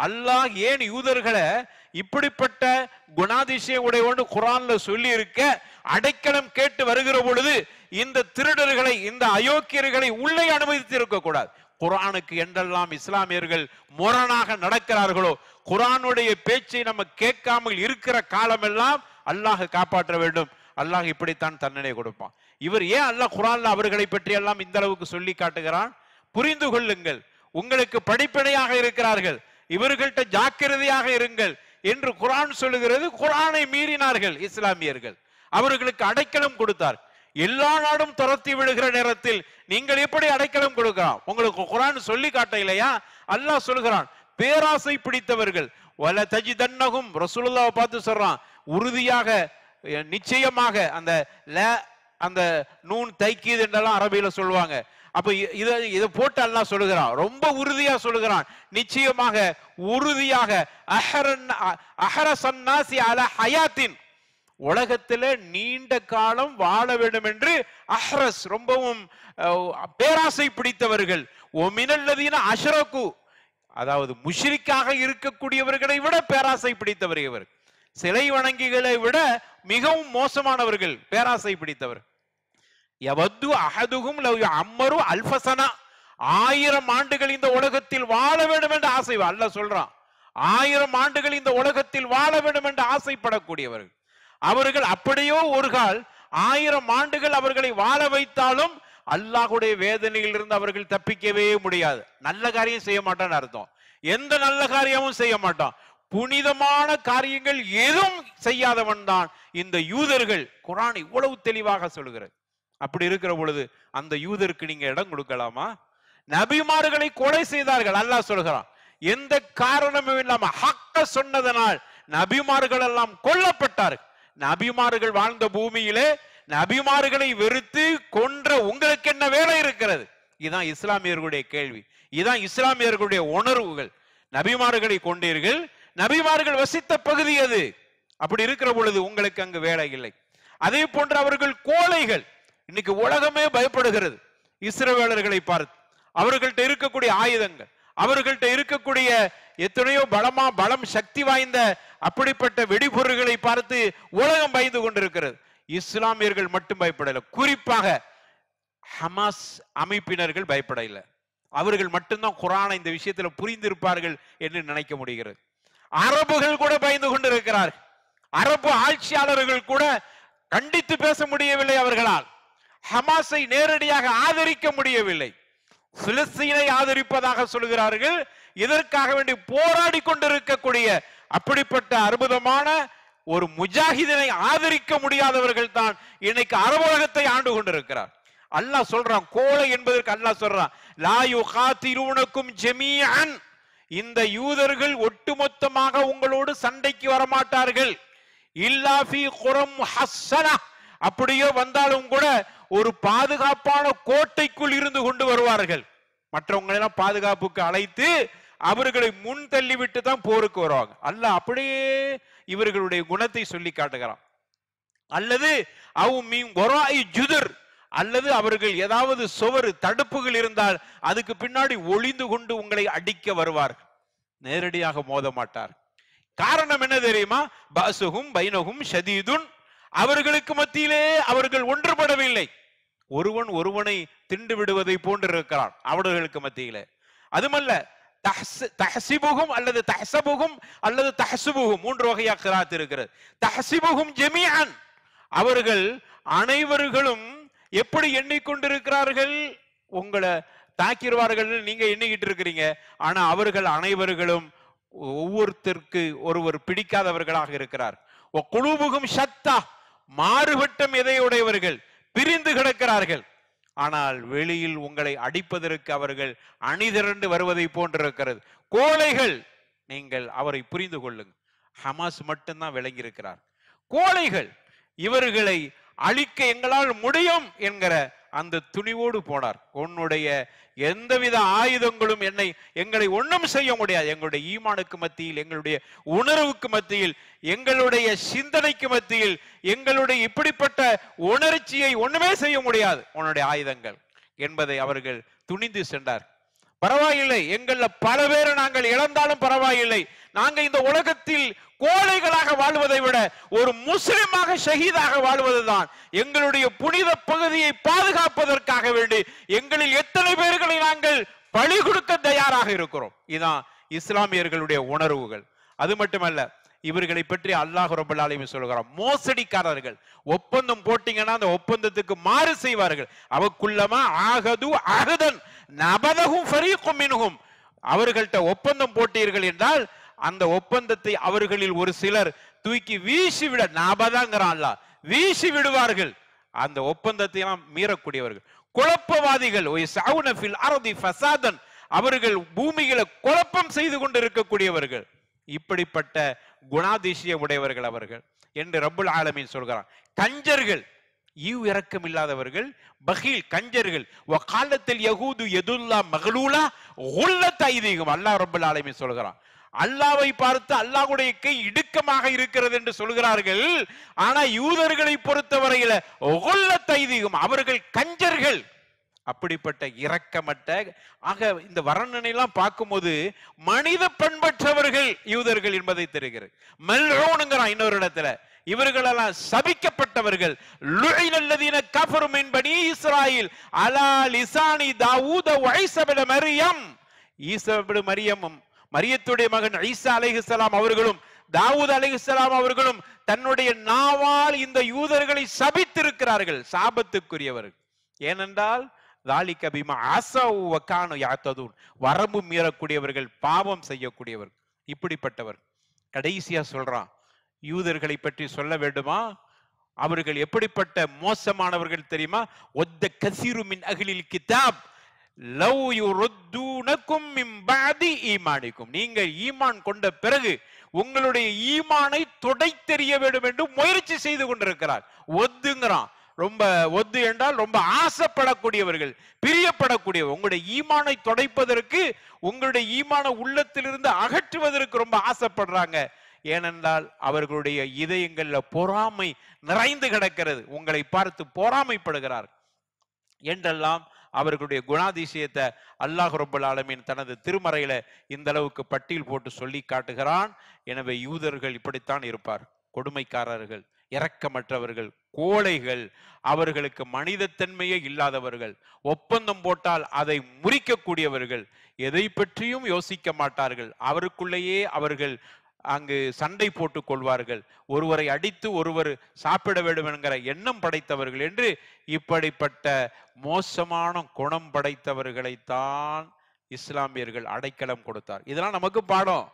அல்லாஹ் ஏன் யூதர்களை இப்படிப்பட்ட குணாதிசயம் உடையவன்னு குர்ஆன்ல சொல்லி இருக்க, அடைக்கலம் கேட்டு வருகிற பொழுது இந்த திருடர்களை, இந்த அயோக்கியர்களை உள்ளே அனுமதித்து இருக்க கூடாது. குர்ஆனுக்கு என்றெல்லாம் இஸ்லாமியர்கள் முரணாக நடக்கிறார்களோ, குர்ஆனுடைய பேச்சை நம்ம கேட்காமல் இருக்கிற காலமெல்லாம் அல்லாஹ் காப்பாற்ற வேண்டும். அல்லாஹ் இப்படித்தான் தண்டனை கொடுப்பான். இவர் ஏன் அல்லாஹ் குர்ஆன்ல அவர்களை பற்றி எல்லாம் இந்த அளவுக்கு சொல்லி காட்டுகிறான்? புரிந்து கொள்ளுங்கள், உங்களுக்கு படிப்பனையாக இருக்கிறார்கள், இவர்கள்ட்ட ஜாக்கிரதையாக இருங்கள் என்று குர்ஆன் சொல்லுகிறது. குர்ஆனை மீறினார்கள் இஸ்லாமியர்கள், அவர்களுக்கு அடைக்கலம் கொடுத்தார். எல்லா நாடும் துரத்தி விடுகிற நேரத்தில் நீங்கள் எப்படி அடைக்கலம் கொடுக்கலாம்? உங்களுக்கு குர்ஆன் சொல்லி காட்ட இல்லையா? அல்லாஹ் சொல்கிறான், பேராசை பிடித்தவர்கள். வல தஜிதன்னஹும், ரசூலுல்லாஹ் பார்த்து சொல்றான், உறுதியாக, நிச்சயமாக, அந்த நூன் தைக்கீது என்றெல்லாம் அரபியில சொல்லுவாங்க. அப்ப இதை போட்டு அல்லாஹ் சொல்லுகிறான், ரொம்ப உறுதியா சொல்லுகிறான், நிச்சயமாக, உறுதியாக, அஹரசன்னாசி அலா ஹயாத்தின், உலகத்துல நீண்ட காலம் வாழ வேண்டும் என்று அஹ்ரஸ், ரொம்பவும் பேராசை பிடித்தவர்கள். ஒமினல்லதீன அஷ்ரகு, அதாவது முஷ்ரிக்காக இருக்கக்கூடியவர்களை விட பேராசை பிடித்தவர் இவர். சிலை வணங்கிகளை விட மிகவும் மோசமானவர்கள், பேராசை பிடித்தவர். யவது அஹதுகும் லவ் யஅம்மரு அல்ஃபஸனா, 1000 ஆண்டுகள் இந்த உலகத்தில் வாழ வேண்டும் என்று ஆசை. அல்லாஹ் சொல்றான், 1000 ஆண்டுகள் இந்த உலகத்தில் வாழ வேண்டும் என்று ஆசைப்படக்கூடியவர்கள் அவர்கள். அப்படியோ ஒரு கால் 1000 ஆண்டுகள் அவர்களை வாழ வைத்தாலும் அல்லாஹ்வுடைய வேதனையில் இருந்து அவர்கள் தப்பிக்கவே முடியாது. நல்ல காரியம் செய்ய மாட்டான்னு அர்த்தம். எந்த நல்ல காரியமும் செய்ய மாட்டான். புனிதமான காரியங்கள் எதுவும் செய்யாதவன் தான் இந்த யூதர்கள். குர்ஆன் இவ்வளவு தெளிவாக சொல்கிறது. அப்படி இருக்கிற பொழுது அந்த யூதருக்கு நீங்க இடம் கொடுக்கலாமா? நபிமார்களை கொலை செய்தார்கள். அல்லாஹ் சொல்கிறான், எந்த காரணமும் இல்லாம ஹக்க சொன்னதனால் நபிமார்கள் எல்லாம் கொல்லப்பட்டார்கள். நபிமார்கள் வாழ்ந்த பூமியிலே நபிமார்களை வெறுத்து கொன்ற உங்களுக்கு என்ன வேலை இருக்கிறது? இதுதான் இஸ்லாமியர்களுடைய கேள்வி, இதுதான் இஸ்லாமியர்களுடைய உணர்வுகள். நபிமார்களை கொண்டீர்கள், நபிமார்கள் வசித்த பகுதி அது. அப்படி இருக்கிற பொழுது உங்களுக்கு அங்கு வேலை இல்லை. அதே போன்று அவர்கள் கோழைகள். இன்னைக்கு உலகமே பயப்படுகிறது இஸ்ரவேலர்களை பார்த்து. அவர்கள்ட்ட இருக்கக்கூடிய ஆயுதங்கள், அவர்கள்ட்ட இருக்கக்கூடிய எத்தனையோ பலம் சக்தி வாய்ந்த அப்படிப்பட்ட வெடிபொருள்களை பார்த்து உலகம் பயந்து கொண்டிருக்கிறது. இஸ்லாமியர்கள் மட்டும் பயப்படல, குறிப்பாக ஹமாஸ் அமைப்பினர்கள் பயப்படல. அவர்கள் மட்டும்தான் குர்ஆனை இந்த விஷயத்துல புரிந்திருப்பார்கள் என்று நினைக்க முடிகிறது. அரபுகள் கூட பயந்து கொண்டிருக்கிறார்கள். அரபு ஆட்சியாளர்கள் கூட கண்டித்து பேச முடியவில்லை அவர்களால். ஹமாஸை நேரடியாக ஆதரிக்க முடியவில்லை. பிலஸ்தீனை ஆதரிப்பதாக சொல்கிறார்கள், இதற்காக வேண்டி போராடி கொண்டிருக்கக்கூடிய அப்படிப்பட்ட அற்புதமான ஒரு முஜாஹிதினை ஆதரிக்க முடியாதவர்கள் தான் இன்னைக்கு அரபுலகத்தை ஆண்டு கொண்டிருக்கிறார். அல்லாஹ் சொல்றான், கோழை என்பதற்கு அல்லாஹ் சொல்றான், லா யுகாத்திலூனக்கும் ஜமீஅன், இந்த யூதர்கள் ஒட்டுமொத்தமாக உங்களோடு சண்டைக்கு வரமாட்டார்கள். இல்லா ஃபீ குரம் முஹஸ்ஸனா, அப்படியே வந்தாலும் கூட ஒரு பாதுகாப்பான கோட்டைக்குள் இருந்து கொண்டு வருவார்கள். மற்றவங்களை எல்லாம் பாதுகாப்புக்கு அழைத்து அவர்களை முன் தள்ளிவிட்டு தான் போருக்கு வருவாங்க. அல்லாஹ் அப்படியே இவர்களுடைய குணத்தை சொல்லி காட்டுகிறான். அல்லது ஜுதர், அல்லது அவர்கள் ஏதாவது சுவர் தடுப்புகள் இருந்தால் அதுக்கு பின்னாடி ஒளிந்து கொண்டு உங்களை அடிக்க வருவார்கள். நேரடியாக மோத மாட்டார். காரணம் என்ன தெரியுமா? பாசுகும் பைனகும் ஷதீதுன், அவர்களுக்கு மத்தியிலே அவர்கள் ஒன்றுபடவில்லை. ஒருவன் ஒருவனை திண்டு விடுவதை போன்றிருக்கிறான் அவர்களுக்கு மத்தியிலே. அதுமல்ல, தஹ்சிபுகும் அல்லது தஹ்சபுகும் அல்லது தஹ்சுபுகும், மூன்று வகையாக கிராத் இருக்கிறது. தஹ்சிபுகும் ஜமீஅன், அவர்கள் அனைவர்களும் எப்படி எண்ணிக்கொண்டிருக்கிறார்கள்? உங்களை தாக்கிடுவார்கள் நீங்க எண்ணிக்கிட்டு இருக்கிறீங்க. ஆனா அவர்கள் அனைவர்களும் ஒவ்வொருத்தருக்கு ஒருவர் பிடிக்காதவர்களாக இருக்கிறார். குலூபுகும் ஷத்தா, மாறுபட்டம் எதையுடையவர்கள், பிரிந்து கிடக்கிறார்கள். ஆனால் வெளியில் உங்களை அடிப்பதற்கு அவர்கள் அணிதிரண்டு வருவதை போன்றிருக்கிறது. கோழைகள், நீங்கள் அவரை புரிந்து கொள்ளுங்கள். ஹமாஸ் மட்டும்தான் விளங்கி இருக்கிறார். கோழைகள், இவர்களை அழிக்க எங்களால் முடியும் என்கிற அந்த துணிவோடு போனார். உன்னுடைய எந்தவித ஆயுதங்களும் எங்களை ஒன்றும் செய்ய முடியாது. எங்களுடைய ஈமானுக்கு மத்தியில், எங்களுடைய உணர்வுக்கு மத்தியில், எங்களுடைய சிந்தனைக்கு மத்தியில், எங்களுடைய இப்படிப்பட்ட உணர்ச்சியை ஒண்ணுமே செய்ய முடியாது உன்னுடைய ஆயுதங்கள் என்பதை அவர்கள் துணிந்து சென்றார். பரவாயில்லை, எங்கள பல பேரை நாங்கள் இழந்தாலும் பரவாயில்லை, நாங்க இந்த உலகத்தில் கோழைகளாக வாழ்வதை விட ஒரு முஸ்லிமாக ஷஹீதாக வாழ்வதுதான் எங்களுடைய புனித பகுதியை பாதுகாப்பதற்காக வேண்டி எங்களில் எத்தனை பேர்களை நாங்கள் பலி கொடுக்க தயாராக இருக்கிறோம். இதுதான் இஸ்லாமியர்களுடைய உணர்வுகள். அது மட்டுமல்ல, இவர்களை பற்றி அல்லாஹ் ரப்பல் ஆலமீன் சொல்கிறான், மோசடிக்காரர்கள். ஒப்பந்தம் போட்டீங்கன்னா அந்த ஒப்பந்தத்துக்கு மாறு செய்வார்கள். அவக்குள்ளமா ஆகது அகதன் நபதகும் ஃபரீக்கும் மின்ஹும், அவர்கள்ட்ட ஒப்பந்தம் போட்டீர்கள் என்றால் அந்த ஒப்பந்தத்தை அவர்களில் ஒரு சிலர் தூக்கி வீசி விட, நாபதாங்கிறான்ல, வீசி விடுவார்கள். அந்த ஒப்பந்தத்தை எல்லாம் மீறக்கூடியவர்கள் குழப்பவாதிகள். அவர்கள் பூமியில குழப்பம் செய்து கொண்டு இருக்கக்கூடியவர்கள். இப்படிப்பட்ட குணாதிசயம் உடையவர்கள் அவர்கள் என்று ரப்புல் ஆலமீன் சொல்கிறான். கஞ்சர்கள், ஈவு இரக்கம் இல்லாதவர்கள், பகீல், கஞ்சர்கள். வகாலத்தில் யஹூது யதுல்லா மக்லூலா குல்லத் ஐதீஹிம், அல்லாஹ் ரப்புல் ஆலமீன் சொல்கிறான். அல்லாஹ்வை பார்த்து அல்லாஹ்வுடைய கை இடுக்கமாக இருக்கிறது என்று சொல்கிறார்கள். ஆனா யூதர்களை பொறுத்தவரையில குல்லத் ஐதீஹிம், அவர்கள் கஞ்சர்கள். அப்படிப்பட்ட இரக்கமற்ற, ஆக இந்த வர்ணனை எல்லாம் பார்க்கும்போது மனித பண்பற்றவர்கள் யூதர்கள் என்பதை தெரிகிறது. மல்ஊனுங்கறான் இன்னொரு இடத்துல, இவர்களெல்லாம் சபிக்கப்பட்டவர்கள். லுஇனல்லதீன கஃபரு மின் பனி இஸ்ராயீல் அலா லிசானி தாவூத வ ஈஸா இப்னு மரியம், ஈஸா இப்னு மரியமும் மரியத்துடைய மகன் ஈஸா அலைஹிஸ்ஸலாம் அவர்களும் தாவூத் அலைஹிஸ்ஸலாம் அவர்களும் தன்னுடைய நாவால் இந்த யூதர்களை சபித்திருக்கிறார்கள். சாபத்துக்குரியவர்கள். ஏனென்றால் வரம்பு மீறக்கூடியவர்கள், பாவம் செய்யக்கூடியவர்கள், இப்படிப்பட்டவர். கடைசியா சொல்றான், யூதர்களை பற்றி சொல்ல வேண்டுமா? அவர்கள் எப்படிப்பட்ட மோசமானவர்கள் தெரியுமா? ஒத்த கஸீரு மின் அஹ்லில் கிதாப் லவ் யுருத்தூனகும் மின் பஅதி ஈமானிக்கும், நீங்கள் ஈமான் கொண்ட பிறகு உங்களுடைய ஈமானை துடைத்தெறிய வேண்டும் என்று முயற்சி செய்து கொண்டிருக்கிறார். ஒத்துங்கிறான். ரொம்ப ஒத்து என்றால் ரொம்ப ஆசைப்படக்கூடியவர்கள், பிரியப்படக்கூடியவர். உங்களுடைய ஈமானை துடைப்பதற்கு, உங்களுடைய ஈமான உள்ளத்திலிருந்து அகற்றுவதற்கு ரொம்ப ஆசைப்படுறாங்க. ஏனென்றால் அவர்களுடைய இதயங்கள்ல பொறாமை நிறைந்து கிடக்கிறது. உங்களை பார்த்து பொறாமைப்படுகிறார் என்றெல்லாம் அவர்களுடைய குணாதிசயத்தை அல்லாஹ் ரப்பல் ஆலமீன் தனது திருமறையில இந்த அளவுக்கு பட்டியல் போட்டு சொல்லி காட்டுகிறான். எனவே யூதர்கள் இப்படித்தான் இருப்பார். கொடுமைக்காரர்கள், இரக்கமற்றவர்கள், கோழைகள், அவர்களுக்கு மனிதத்தன்மையே இல்லாதவர்கள், ஒப்பந்தம் போட்டால் அதை முறிக்கக்கூடியவர்கள், எதை பற்றியும் யோசிக்க மாட்டார்கள். அவருக்குள்ளேயே அவர்கள் அங்கு சண்டை போட்டுக் கொள்வார்கள். ஒருவரை அடித்து ஒருவர் சாப்பிட வேண்டும் என்கிற எண்ணம் படைத்தவர்கள் என்று இப்படிப்பட்ட மோசமான குணம் படைத்தவர்களைத்தான் இஸ்லாமியர்கள் அடைக்கலம் கொடுத்தார். இதெல்லாம் நமக்கு பாடம்.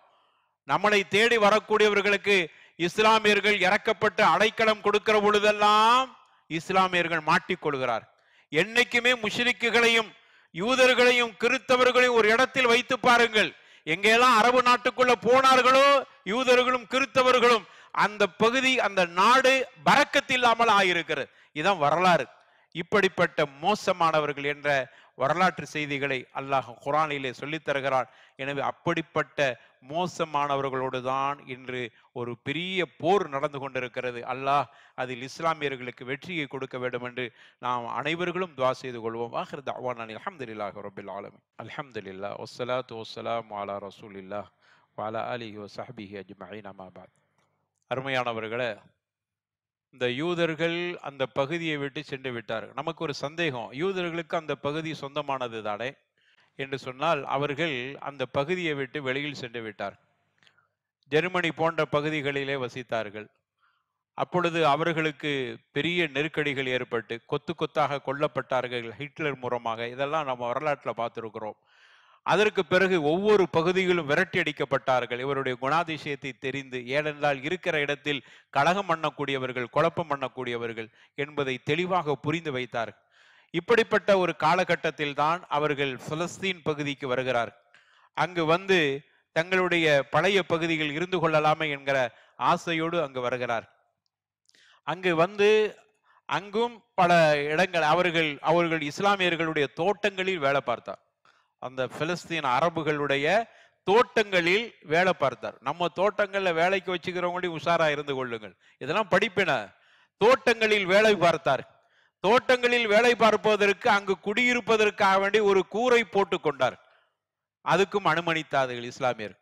நம்மளை தேடி வரக்கூடியவர்களுக்கு இஸ்லாமியர்கள் இறக்கப்பட்டு அடைக்கலம் கொடுக்கிற பொழுதெல்லாம் இஸ்லாமியர்கள் மாட்டிக்கொள்கிறார். என்னைக்குமே முஷ்ரிக்குகளையும் யூதர்களையும் கிறிஸ்தவர்களையும் ஒரு இடத்தில் வைத்து பாருங்கள். எங்கெல்லாம் அரபு நாட்டுக்குள்ள போனார்களோ யூதர்களும் கிறிஸ்தவர்களும் அந்த பகுதி, அந்த நாடு பரக்கத்தில்லாமல் ஆயிருக்கிறது. இதான் வரலாறு. இப்படிப்பட்ட மோசமானவர்கள் என்ற வரலாற்று செய்திகளை அல்லாஹ் குர்ஆனிலே சொல்லித் தருகிறான். எனவே அப்படிப்பட்ட மோசமானவர்களோடு தான் இன்று ஒரு பெரிய போர் நடந்து கொண்டிருக்கிறது. அல்லாஹ் அதில் இஸ்லாமியர்களுக்கு வெற்றியை கொடுக்க வேண்டும் என்று நாம் அனைவர்களும் துஆ செய்து கொள்வோம். ஆகிர் தஅவானா அல்ஹம்துலில்லாஹி ரப்பில் ஆலமீன். அல்ஹம்துலில்லாஹ் வஸ்ஸலாத்து வஸ்ஸலாமு அலா ரசூலில்லாஹ் வ அலா ஆலிஹி வ ஸஹ்பிஹி அஜ்மஈன். அம்மா பஅத். அருமையானவர்களே, இந்த யூதர்கள் அந்த பகுதியை விட்டு சென்று விட்டார்கள். நமக்கு ஒரு சந்தேகம், யூதர்களுக்கு அந்த பகுதி சொந்தமானது தானே என்று சொன்னால், அவர்கள் அந்த பகுதியை விட்டு வெளியில் சென்று விட்டார். ஜெர்மனி போன்ற பகுதிகளிலே வசித்தார்கள். அப்பொழுது அவர்களுக்கு பெரிய நெருக்கடிகள் ஏற்பட்டு கொத்து கொத்தாக கொல்லப்பட்டார்கள் ஹிட்லர் மூலமாக. இதெல்லாம் நம்ம வரலாற்றில் பார்த்துருக்கிறோம். அதற்கு பிறகு ஒவ்வொரு பகுதிகளும் விரட்டி அடிக்கப்பட்டார்கள் இவருடைய குணாதிசயத்தை தெரிந்து. ஏனென்றால் இருக்கிற இடத்தில் கலகம் பண்ணக்கூடியவர்கள், குழப்பம் பண்ணக்கூடியவர்கள் என்பதை தெளிவாக புரிந்து வைத்தார்கள். இப்படிப்பட்ட ஒரு காலகட்டத்தில் தான் அவர்கள் பலஸ்தீன் பகுதிக்கு வருகிறார். அங்கு வந்து தங்களுடைய பழைய பகுதிகள் இருந்து கொள்ளலாமே என்கிற ஆசையோடு அங்கு வருகிறார். அங்கு வந்து அங்கும் பல இடங்கள் அவர்கள் இஸ்லாமியர்களுடைய தோட்டங்களில் வேலை பார்த்தார். அந்த பிலஸ்தீன் அரபுகளுடைய தோட்டங்களில் வேலை பார்த்தார். நம்ம தோட்டங்கள்ல வேலைக்கு வச்சுக்கிறவங்களையும் உஷாரா இருந்து கொள்ளுங்கள். இதெல்லாம் படிப்பின. தோட்டங்களில் வேலை பார்த்தார். தோட்டங்களில் வேலை பார்ப்பதற்கு அங்கு குடியிருப்பதற்காக வேண்டி ஒரு கூரை போட்டு கொண்டார். அதுக்கும் அனுமதித்தார்கள் இஸ்லாமியர்.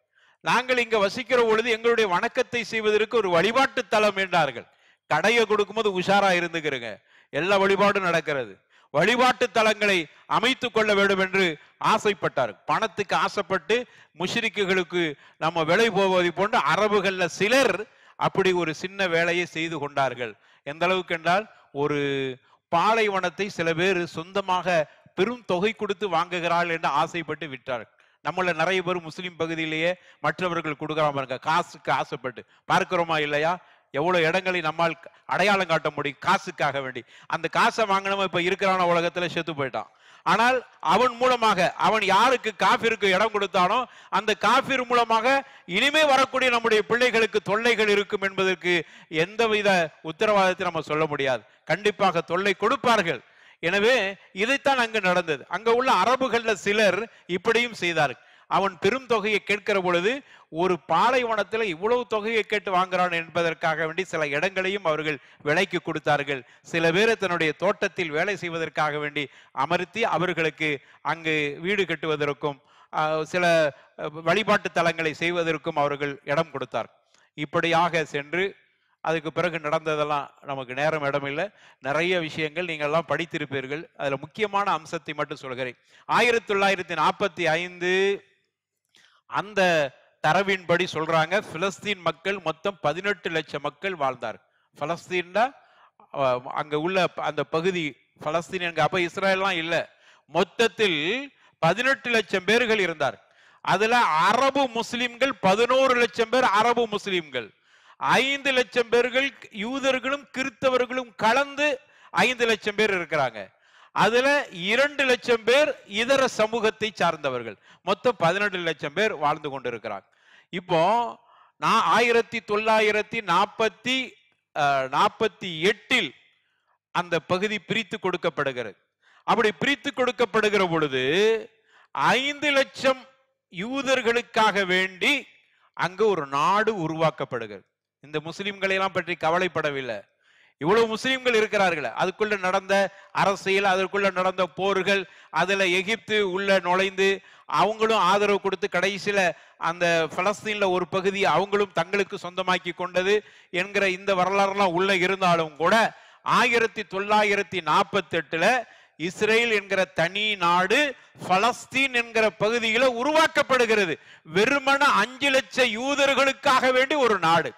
நாங்கள் இங்க வசிக்கிற பொழுது எங்களுடைய வணக்கத்தை செய்வதற்கு ஒரு வழிபாட்டு தலம் என்றார்கள். கடையை கொடுக்கும்போது உஷாரா இருந்துக்கிறங்க, எல்லா வழிபாடும் நடக்கிறது. வழிபாட்டு தலங்களை அமைத்துக் கொள்ள வேண்டும் என்று ஆசைப்பட்டார். பணத்துக்கு ஆசைப்பட்டு முஷ்ரிக்குகளுக்கு நம்ம விலை போவதை போன்று அரபுகள்ல சிலர் அப்படி ஒரு சின்ன வேலையை செய்து கொண்டார்கள். எந்த அளவுக்கு என்றால், ஒரு பாலைவனத்தை சில பேர் சொந்தமாக பெரும் தொகை கொடுத்து வாங்குகிறார்கள் என்று ஆசைப்பட்டு விட்டார். நம்மள நிறைய பேர் முஸ்லிம் பகுதியிலேயே மற்றவர்கள் கொடுக்குறாம இருக்க, காசுக்கு ஆசைப்பட்டு. பார்க்கிறோமா இல்லையா? எவ்வளவு இடங்களை நம்மால் அடையாளம் காட்ட முடியும் காசுக்காக வேண்டி. அந்த காசை வாங்கினவன் இப்ப இருக்கிறான உலகத்துல செத்து போயிட்டான். ஆனால் அவன் மூலமாக, அவன் யாருக்கு காஃபிருக்கு இடம் கொடுத்தானோ அந்த காஃபிர் மூலமாக இனிமே வரக்கூடிய நம்முடைய பிள்ளைகளுக்கு தொல்லைகள் இருக்கும் என்பதற்கு எந்தவித உத்தரவாதத்தை நம்ம சொல்ல முடியாது. கண்டிப்பாக தொல்லை கொடுப்பார்கள். எனவே இதைத்தான் அங்கு நடந்தது. அங்க உள்ள அரபுகள்ல சிலர் இப்படியும் செய்தார்கள். அவன் பெரும் தொகையை கேட்கிற பொழுது, ஒரு பாலைவனத்தில் இவ்வளவு தொகையை கேட்டு வாங்குறான் என்பதற்காக வேண்டி சில இடங்களையும் அவர்கள் விலைக்கு கொடுத்தார்கள். சில பேரை தன்னுடைய தோட்டத்தில் வேலை செய்வதற்காக வேண்டி அமர்த்தி அவர்களுக்கு அங்கு வீடு கட்டுவதற்கும் சில வழிபாட்டு தலங்களை செய்வதற்கும் அவர்கள் இடம் கொடுத்தார். இப்படியாக சென்று அதுக்கு பிறகு நடந்ததெல்லாம் நமக்கு நேரம் இடமில்லை. நிறைய விஷயங்கள் நீங்கள் எல்லாம் படித்திருப்பீர்கள். அதுல முக்கியமான அம்சத்தை மட்டும் சொல்கிறேன். 1945 அந்த தரவின்படி சொல்றாங்க, பிலஸ்தீன் மக்கள் மொத்தம் 18 லட்சம் மக்கள் வாழ்ந்தார். பலஸ்தீன்ல அங்க உள்ள அந்த பகுதி பலஸ்தீன் என்க, அப்ப இஸ்ரேல்லாம் இல்ல, மொத்தத்தில் 18 லட்சம் பேர்கள் இருந்தார். அதுல அரபு முஸ்லிம்கள் 11 லட்சம் பேர் அரபு முஸ்லிம்கள், 5 லட்சம் பேர்கள் யூதர்களும் கிறிஸ்தவர்களும் கலந்து 5 லட்சம் பேர் இருக்கிறாங்க. அதுல 2 லட்சம் பேர் இதர சமூகத்தை சார்ந்தவர்கள். மொத்தம் 18 லட்சம் பேர் வாழ்ந்து கொண்டிருக்கிறாங்க. இப்போ நான் 1948 அந்த பகுதி பிரித்து கொடுக்கப்படுகிறது. அப்படி பிரித்து கொடுக்கப்படுகிற பொழுது 5 லட்சம் யூதர்களுக்காக வேண்டி அங்கு ஒரு நாடு உருவாக்கப்படுகிறது. இந்த முஸ்லிம்களை எல்லாம் பற்றி கவலைப்படவில்லை. இவ்வளவு முஸ்லிம்கள் இருக்கிறார்கள். அதுக்குள்ள நடந்த அரசியல், அதற்குள்ள நடந்த போர்கள், அதுல எகிப்து உள்ள நுழைந்து அவங்களும் ஆதரவு கொடுத்து கடைசியில அந்த பலஸ்தீன்ல ஒரு பகுதி அவங்களும் தங்களுக்கு சொந்தமாக்கி கொண்டது என்கிற இந்த வரலாறுலாம் உள்ள இருந்தாலும் கூட 1948 இஸ்ரேல் என்கிற தனி நாடு பலஸ்தீன் என்கிற பகுதியில உருவாக்கப்படுகிறது. வெறுமன 5 லட்சம் யூதர்களுக்காக வேண்டி ஒரு நாடு.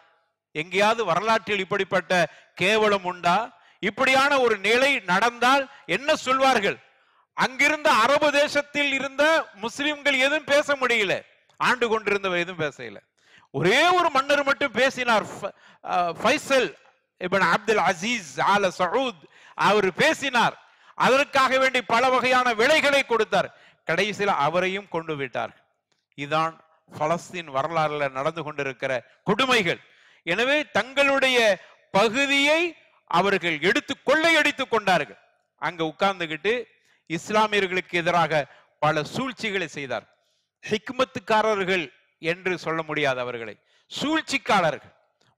எங்கேயாவது வரலாற்றில் இப்படிப்பட்ட கேவலம் உண்டா? இப்படியான ஒரு நிலை நடந்தால் என்ன சொல்வார்கள்? அங்கிருந்த அரபு தேசத்தில் இருந்த முஸ்லிம்கள் எதுவும் பேச முடியல, ஆண்டு கொண்டிருந்தவர் எதுவும் பேசல. ஒரே ஒரு மன்னர் மட்டும் பேசினார், ஃபைசல் இப்னு அப்துல் அசீஸ் ஆல சஊத். அவர் பேசினார். அதற்காக வேண்டி பல வகையான விலைகளை கொடுத்தார். கடைசியில் அவரையும் கொண்டு விட்டார். இதுதான் பலஸ்தீன் வரலாறுல நடந்து கொண்டிருக்கிற கொடுமைகள். எனவே தங்களுடைய பகுதியை அவர்கள் எடுத்து கொள்ளையடித்துக் கொண்டார்கள். அங்க உட்கார்ந்துகிட்டு இஸ்லாமியர்களுக்கு எதிராக பல சூழ்ச்சிகளை செய்தார். ஹிக்மத்துக்காரர்கள் என்று சொல்ல முடியாது அவர்களை, சூழ்ச்சிக்காரர்கள்,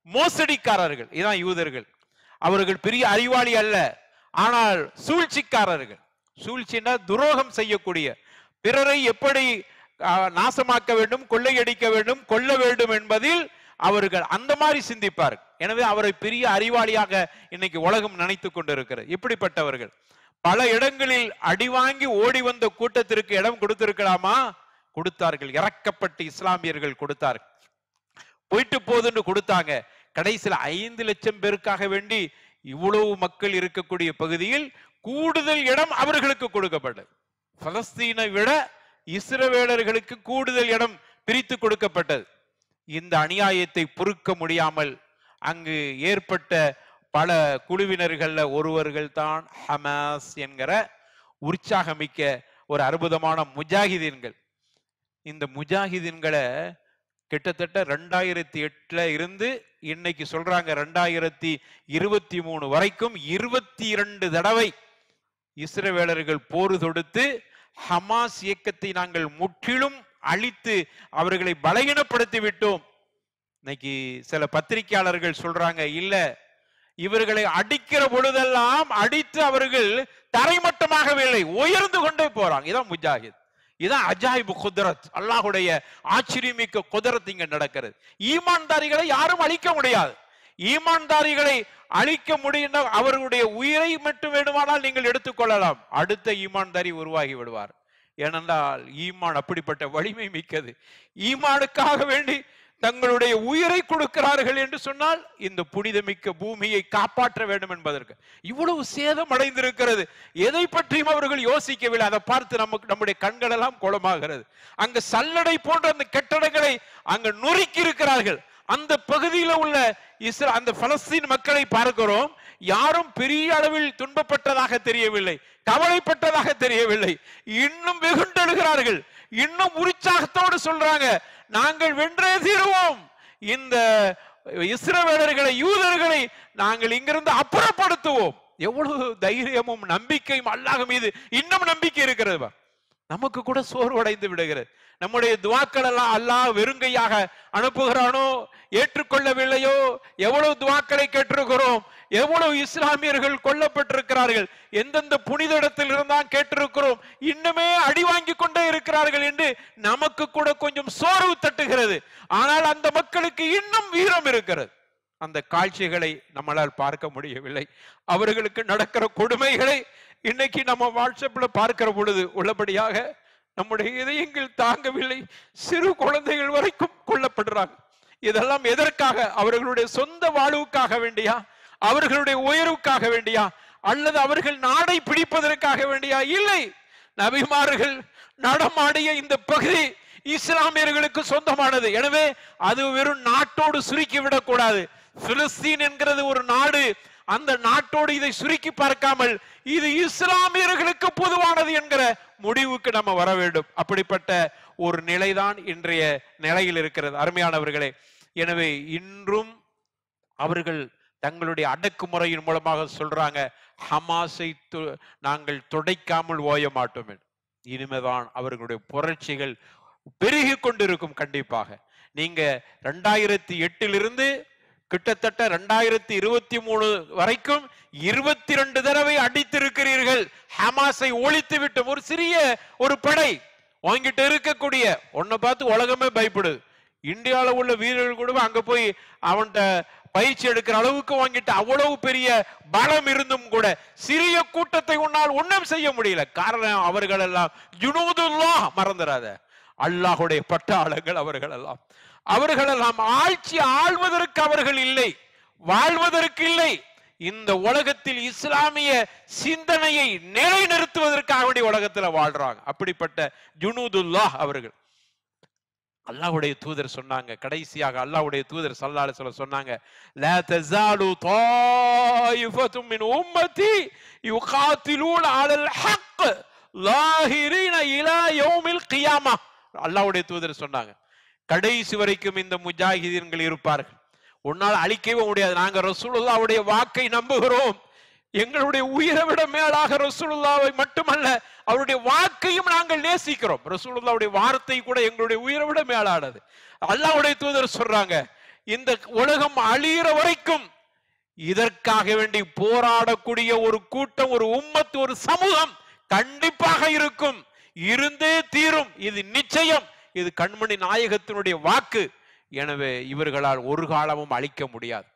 மோசடிக்காரர்கள். இதான் யூதர்கள். அவர்கள் பெரிய அறிவாளி அல்ல, ஆனால் சூழ்ச்சிக்காரர்கள். சூழ்ச்சினா துரோகம் செய்யக்கூடிய, பிறரை எப்படி நாசமாக்க வேண்டும், கொள்ளையடிக்க வேண்டும், கொல்ல வேண்டும் என்பதில் அவர்கள் அந்த மாதிரி சிந்திப்பார். எனவே அவரை பெரிய அறிவாளியாக இன்னைக்கு உலகம் நினைத்து கொண்டிருக்கிறது. இப்படிப்பட்டவர்கள் பல இடங்களில் அடி வாங்கி ஓடி வந்த கூட்டத்திற்கு இடம் கொடுத்திருக்கலாமா? கொடுத்தார்கள். இறக்கப்பட்டு இஸ்லாமியர்கள் கொடுத்தார்கள். போயிட்டு போதுன்னு கொடுத்தாங்க. கடைசியில் 5 லட்சம் பேருக்காக வேண்டி இவ்வளவு மக்கள் இருக்கக்கூடிய பகுதியில் கூடுதல் இடம் அவர்களுக்கு கொடுக்கப்பட்டது. பலஸ்தீனை விட இஸ்ரவேலர்களுக்கு கூடுதல் இடம் பிரித்து கொடுக்கப்பட்டது. இந்த அநியாயத்தை பொறுக்க முடியாமல் அங்கு ஏற்பட்ட பல குழுவினர்கள்ல ஒருவர்கள் தான் ஹமாஸ் என்கிற உற்சாகமிக்க ஒரு அற்புதமான முஜாஹிதீன்கள். இந்த முஜாஹிதீன்களை கிட்டத்தட்ட 2008 இருந்து இன்னைக்கு சொல்றாங்க 2023 வரைக்கும் 22 தடவை இஸ்ரவேலர்கள் போர் தொடுத்து ஹமாஸ் இயக்கத்தை நாங்கள் முற்றிலும் அழித்து அவர்களை பலகீனப்படுத்தி விட்டோம். இன்னைக்கு சில பத்திரிகையாளர்கள் சொல்றாங்க, இல்ல இவர்களை அடிக்கிற பொழுதெல்லாம் அடித்து அவர்கள் தரைமட்டமாகவில்லை, உயர்ந்து கொண்டே போறாங்க. இதான் முஜாஹித், இதான் அஜாயிபு குத்ரத், அல்லாஹுடைய ஆச்சரியமிக்க குத்ரத் இங்க நடக்கிறது. ஈமான்தாரிகளை யாரும் அழிக்க முடியாது. ஈமான்தாரிகளை அழிக்க முடியும், அவர்களுடைய உயிரை மட்டும் வேண்டுமானால் நீங்கள் எடுத்துக்கொள்ளலாம், அடுத்த ஈமான்தாரி உருவாகி விடுவார். ஏனென்றால் ஈமான் அப்படிப்பட்ட வலிமை மிக்கது. ஈமானுக்காக வேண்டி தங்களுடைய உயிரை கொடுக்கிறார்கள் என்று சொன்னால் இந்த புனிதமிக்க பூமியை காப்பாற்ற வேண்டும் என்பதற்கு இவ்வளவு சேதம் அடைந்திருக்கிறது. எதை பற்றியும் அவர்கள் யோசிக்கவில்லை. அதை பார்த்து நம்முடைய கண்கள் எல்லாம் குளமாகிறது. அங்கு சல்லடை போன்ற அந்த கட்டடங்களை அங்கு நொறுக்கி இருக்கிறார்கள். அந்த பகுதியில் உள்ள அந்த பலஸ்தீன் மக்களை பார்க்கிறோம், யாரும் பெரிய அளவில் துன்பப்பட்டதாக தெரியவில்லை, கவலைப்பட்டதாக தெரியவில்லை. இன்னும் வெகுண்டெழுகிறார்கள், இன்னும் உற்சாகத்தோடு சொல்றாங்க, நாங்கள் வென்றே தீருவோம், இந்த இஸ்ரவேலர்களை, யூதர்களை நாங்கள் இங்கிருந்து அப்புறப்படுத்துவோம். எவ்வளவு தைரியமும் நம்பிக்கையும் அல்லாஹ் மீது இன்னும் நம்பிக்கை இருக்கிறது. நமக்கு கூட சோர்வடைந்து விடுகிறது. நம்முடைய துவாக்கள் எல்லாம் அல்லாஹ் வெறுங்கையாக அனுப்புகிறானோ, ஏற்றுக்கொள்ளவில்லையோ? எவ்வளவு துவாக்களை கேட்டிருக்கிறோம், எவ்வளவு இஸ்லாமியர்கள் கொல்லப்பட்டிருக்கிறார்கள், எந்தெந்த புனித இடத்தில் இருந்தான் கேட்டிருக்கிறோம், இன்னுமே அடி வாங்கி கொண்டே இருக்கிறார்கள் என்று நமக்கு கூட கொஞ்சம் சோர்வு தட்டுகிறது. ஆனால் அந்த மக்களுக்கு இன்னும் வீரம் இருக்கிறது. அந்த காட்சிகளை நம்மளால் பார்க்க முடியவில்லை. அவர்களுக்கு நடக்கிற கொடுமைகளை இன்னைக்கு நம்ம வாட்ஸ்அப்ல பார்க்கிற பொழுது உள்ளபடியாக நம்முடைய இதயங்கள் தாங்கவில்லை. சிறு குழந்தைகள் வரைக்கும் கொல்லப்படுறாங்க. இதெல்லாம் எதற்காக? அவர்களுடைய சொந்த வாழ்வுக்காக வேண்டியா? அவர்களுடைய உயர்வுக்காக வேண்டியா? அல்லது அவர்கள் நாடை பிடிப்பதற்காக வேண்டியா? இல்லை. நபிமார்கள் நடமாடிய இந்த பகுதி இஸ்லாமியர்களுக்கு சொந்தமானது. எனவே அது வெறும் நாட்டோடு சுருக்கி விடக்கூடாது. பிலிஸ்தீன் என்கிறது ஒரு நாடு, அந்த நாட்டோடு இதை சுருக்கி பார்க்காமல் இது இஸ்லாமியர்களுக்கு பொதுவானது என்கிற முடிவுக்கு நம்ம வர வேண்டும். அப்படிப்பட்ட ஒரு நிலைதான் இன்றைய நிலையில் இருக்கிறது அருமையானவர்களே. எனவே இன்றும் அவர்கள் தங்களுடைய அடக்குமுறையின் மூலமாக சொல்றாங்க, ஹமாஸை நாங்கள் துடைக்காமல் ஓய மாட்டோம். இனிமேதான் அவர்களுடைய புரட்சிகள் பெருகி கொண்டிருக்கும். கண்டிப்பாக நீங்க 2008 கிட்டத்தட்ட 2023 வரைக்கும் 22 தடவை அடித்திருக்கிறீர்கள். ஹமாஸை ஒழித்து விட்டு ஒரு சிறிய ஒரு படை வாங்கிட்டு இருக்கக்கூடிய ஒன்ன பார்த்து உலகமே பயப்படுது. இந்தியாவில் உள்ள வீரர்கள் கூட அங்க போய் அவன்கிட்ட பயிற்சி எடுக்கிற அளவுக்கு வாங்கிட்டு அவ்வளவு பெரிய பலம் இருந்தும் கூட சிறிய கூட்டத்தை உன்னால் ஒன்றும் செய்ய முடியல. காரணம் அவர்கள் எல்லாம் ஜுனூதுல்லாஹ், மறந்துடாத, அல்லாஹுடைய பட்டாளங்கள். அவர்களெல்லாம் ஆட்சி ஆள்வதற்கு அவர்கள் இல்லை, வாழ்வதற்கு இல்லை. இந்த உலகத்தில் இஸ்லாமிய சிந்தனையை நிலைநிறுத்துவதற்காக வேண்டிய உலகத்துல வாழ்றாங்க. அப்படிப்பட்ட ஜுனூதுல்லாஹ் அவர்கள். அல்லாஹ்வுடைய தூதர் சொன்னாங்க, கடைசியாக அல்லாஹ்வுடைய தூதர் ஸல்லல்லாஹு அலைஹி வஸல்லம் சொன்னாங்க, லா தஸாலு தாயிஃபத்தும் மின் உம்மத்தி யுகாத்திலூன அலல் ஹக் லாஹிரீன இலா யௌமில் கியாமா. அல்லாஹ்வுடைய தூதர் சொன்னாங்க, கடைசி வரைக்கும் இந்த முஜாஹிதீன்கள் இருப்பார்கள். உன்னால் அழிக்கவே முடியாது. நாங்க ரசூலுல்லாஹ்வுடைய வாக்கை நம்புகிறோம். எங்களுடைய உயிரை விட மேலாக ரசூலுல்லாஹ்வை மட்டுமல்ல, அவருடைய வாக்கையும் நாங்கள் நேசிக்கிறோம். ரசூலுல்லாஹ்வுடைய வார்த்தை கூட எங்களுடைய உயிரை விட மேலானது. அல்லாஹ்வுடைய தூதர் சொல்றாங்க, இந்த உலகம் அழியிற வரைக்கும் இதற்காக வேண்டி போராடக்கூடிய ஒரு கூட்டம், ஒரு உம்மத், ஒரு சமூகம் கண்டிப்பாக இருக்கும், இருந்தே தீரும். இது நிச்சயம். இது கண்மணி நாயகத்தினுடைய வாக்கு. எனவே இவர்களால் ஒரு காலமும் அழிக்க முடியாது.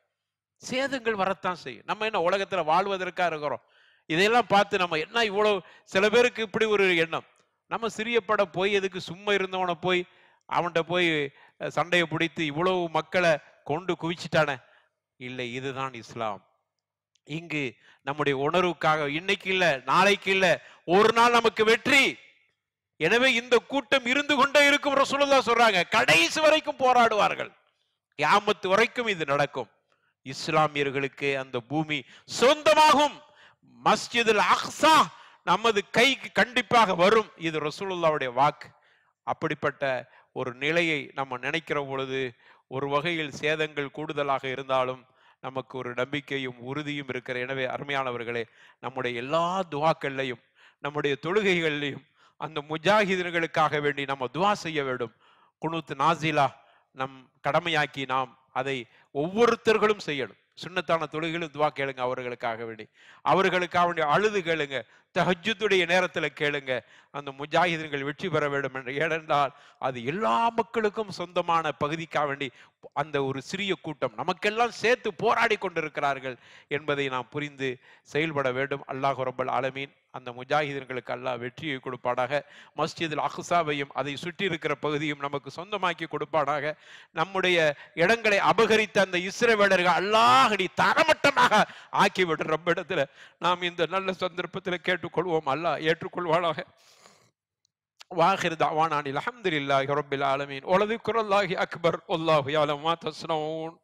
சேதங்கள் வரத்தான் செய்யும். நம்ம என்ன உலகத்துல வாழ்வதற்காக இருக்கிறோம்? இதையெல்லாம் பார்த்து நம்ம என்ன இவ்வளவு, சில பேருக்கு இப்படி ஒரு எண்ணம், நம்ம சிறியப்பட போய் எதுக்கு சும்மா இருந்தவனை போய் அவன்கிட்ட போய் சண்டையை பிடித்து இவ்வளவு மக்களை கொண்டு குவிச்சிட்டானே. இல்லை, இதுதான் இஸ்லாம். இங்கு நம்முடைய உணர்வுக்காக இன்னைக்கு இல்ல, நாளைக்கு இல்ல, ஒரு நாள் நமக்கு வெற்றி. எனவே இந்த கூட்டம் இருந்து கொண்டே இருக்கும். ரசூலுல்லாஹ் சொல்றாங்க, கடைசி வரைக்கும் போராடுவார்கள், கியாமத் வரைக்கும் இது நடக்கும். இஸ்லாமியர்களுக்கு அந்த பூமி சொந்தமாகும். மஸ்ஜிதுல் அக்ஸா நமது கைக்கு கண்டிப்பாக வரும். இது ரசூலுல்லாஹ்வுடைய வாக்கு. அப்படிப்பட்ட ஒரு நிலையை நம்ம நினைக்கிற பொழுது ஒரு வகையில் சேதங்கள் கூடுதலாக இருந்தாலும் நமக்கு ஒரு நம்பிக்கையும் உறுதியும் இருக்கிற. எனவே அருமையானவர்களே, நம்முடைய எல்லா துவாக்கள்லையும் நம்முடைய தொழுகைகள்லையும் அந்த முஜாஹிதர்களுக்காக வேண்டி நம்ம துவா செய்ய வேண்டும். குனூத் நாசிலா நம் கடமையாக்கி நாம் அதை ஒவ்வொருத்தர்களும் செய்யணும். சுன்னத்தான தொழுகைகளும் துவா கேளுங்க அவர்களுக்காக வேண்டி. அவர்களுக்காக வேண்டி அழுது கேளுங்க. தஹஜ்ஜுடைய நேரத்தில் கேளுங்க, அந்த முஜாஹிதீன்கள் வெற்றி பெற வேண்டும் என்று. ஏனென்றால் அது எல்லா மக்களுக்கும் சொந்தமான பகுதிக்காக வேண்டி அந்த ஒரு சிறிய கூட்டம் நமக்கெல்லாம் சேர்த்து போராடி கொண்டிருக்கிறார்கள் என்பதை நாம் புரிந்து செயல்பட வேண்டும். அல்லாஹ் ரப்பல் ஆலமீன் அந்த முஜாஹிதீன்களுக்கு அல்லாஹ் வெற்றியை கொடுப்பானாக. மஸ்ஜிதுல் அக்ஸாவையும் அதை சுற்றி இருக்கிற பகுதியும் நமக்கு சொந்தமாக்கி கொடுப்பானாக. நம்முடைய இடங்களை அபகரித்த அந்த இஸ்ரவேலர்கள் அல்லாஹ் நீ தரமட்டமாக ஆக்கிவிடும். ரப்பிடத்துல நாம் இந்த நல்ல சந்தர்ப்பத்தில் கேட்டுக்கொள்வோம், அல்லாஹ் ஏற்றுக்கொள்வானாக. வாஹிர் தஅவானா அல்ஹம்துலில்லாஹி ரப்பில் ஆலமீன். வலதிக்ருல்லாஹி அக்பர். வல்லாஹு யஅலமு மா தஸ்னஊன்.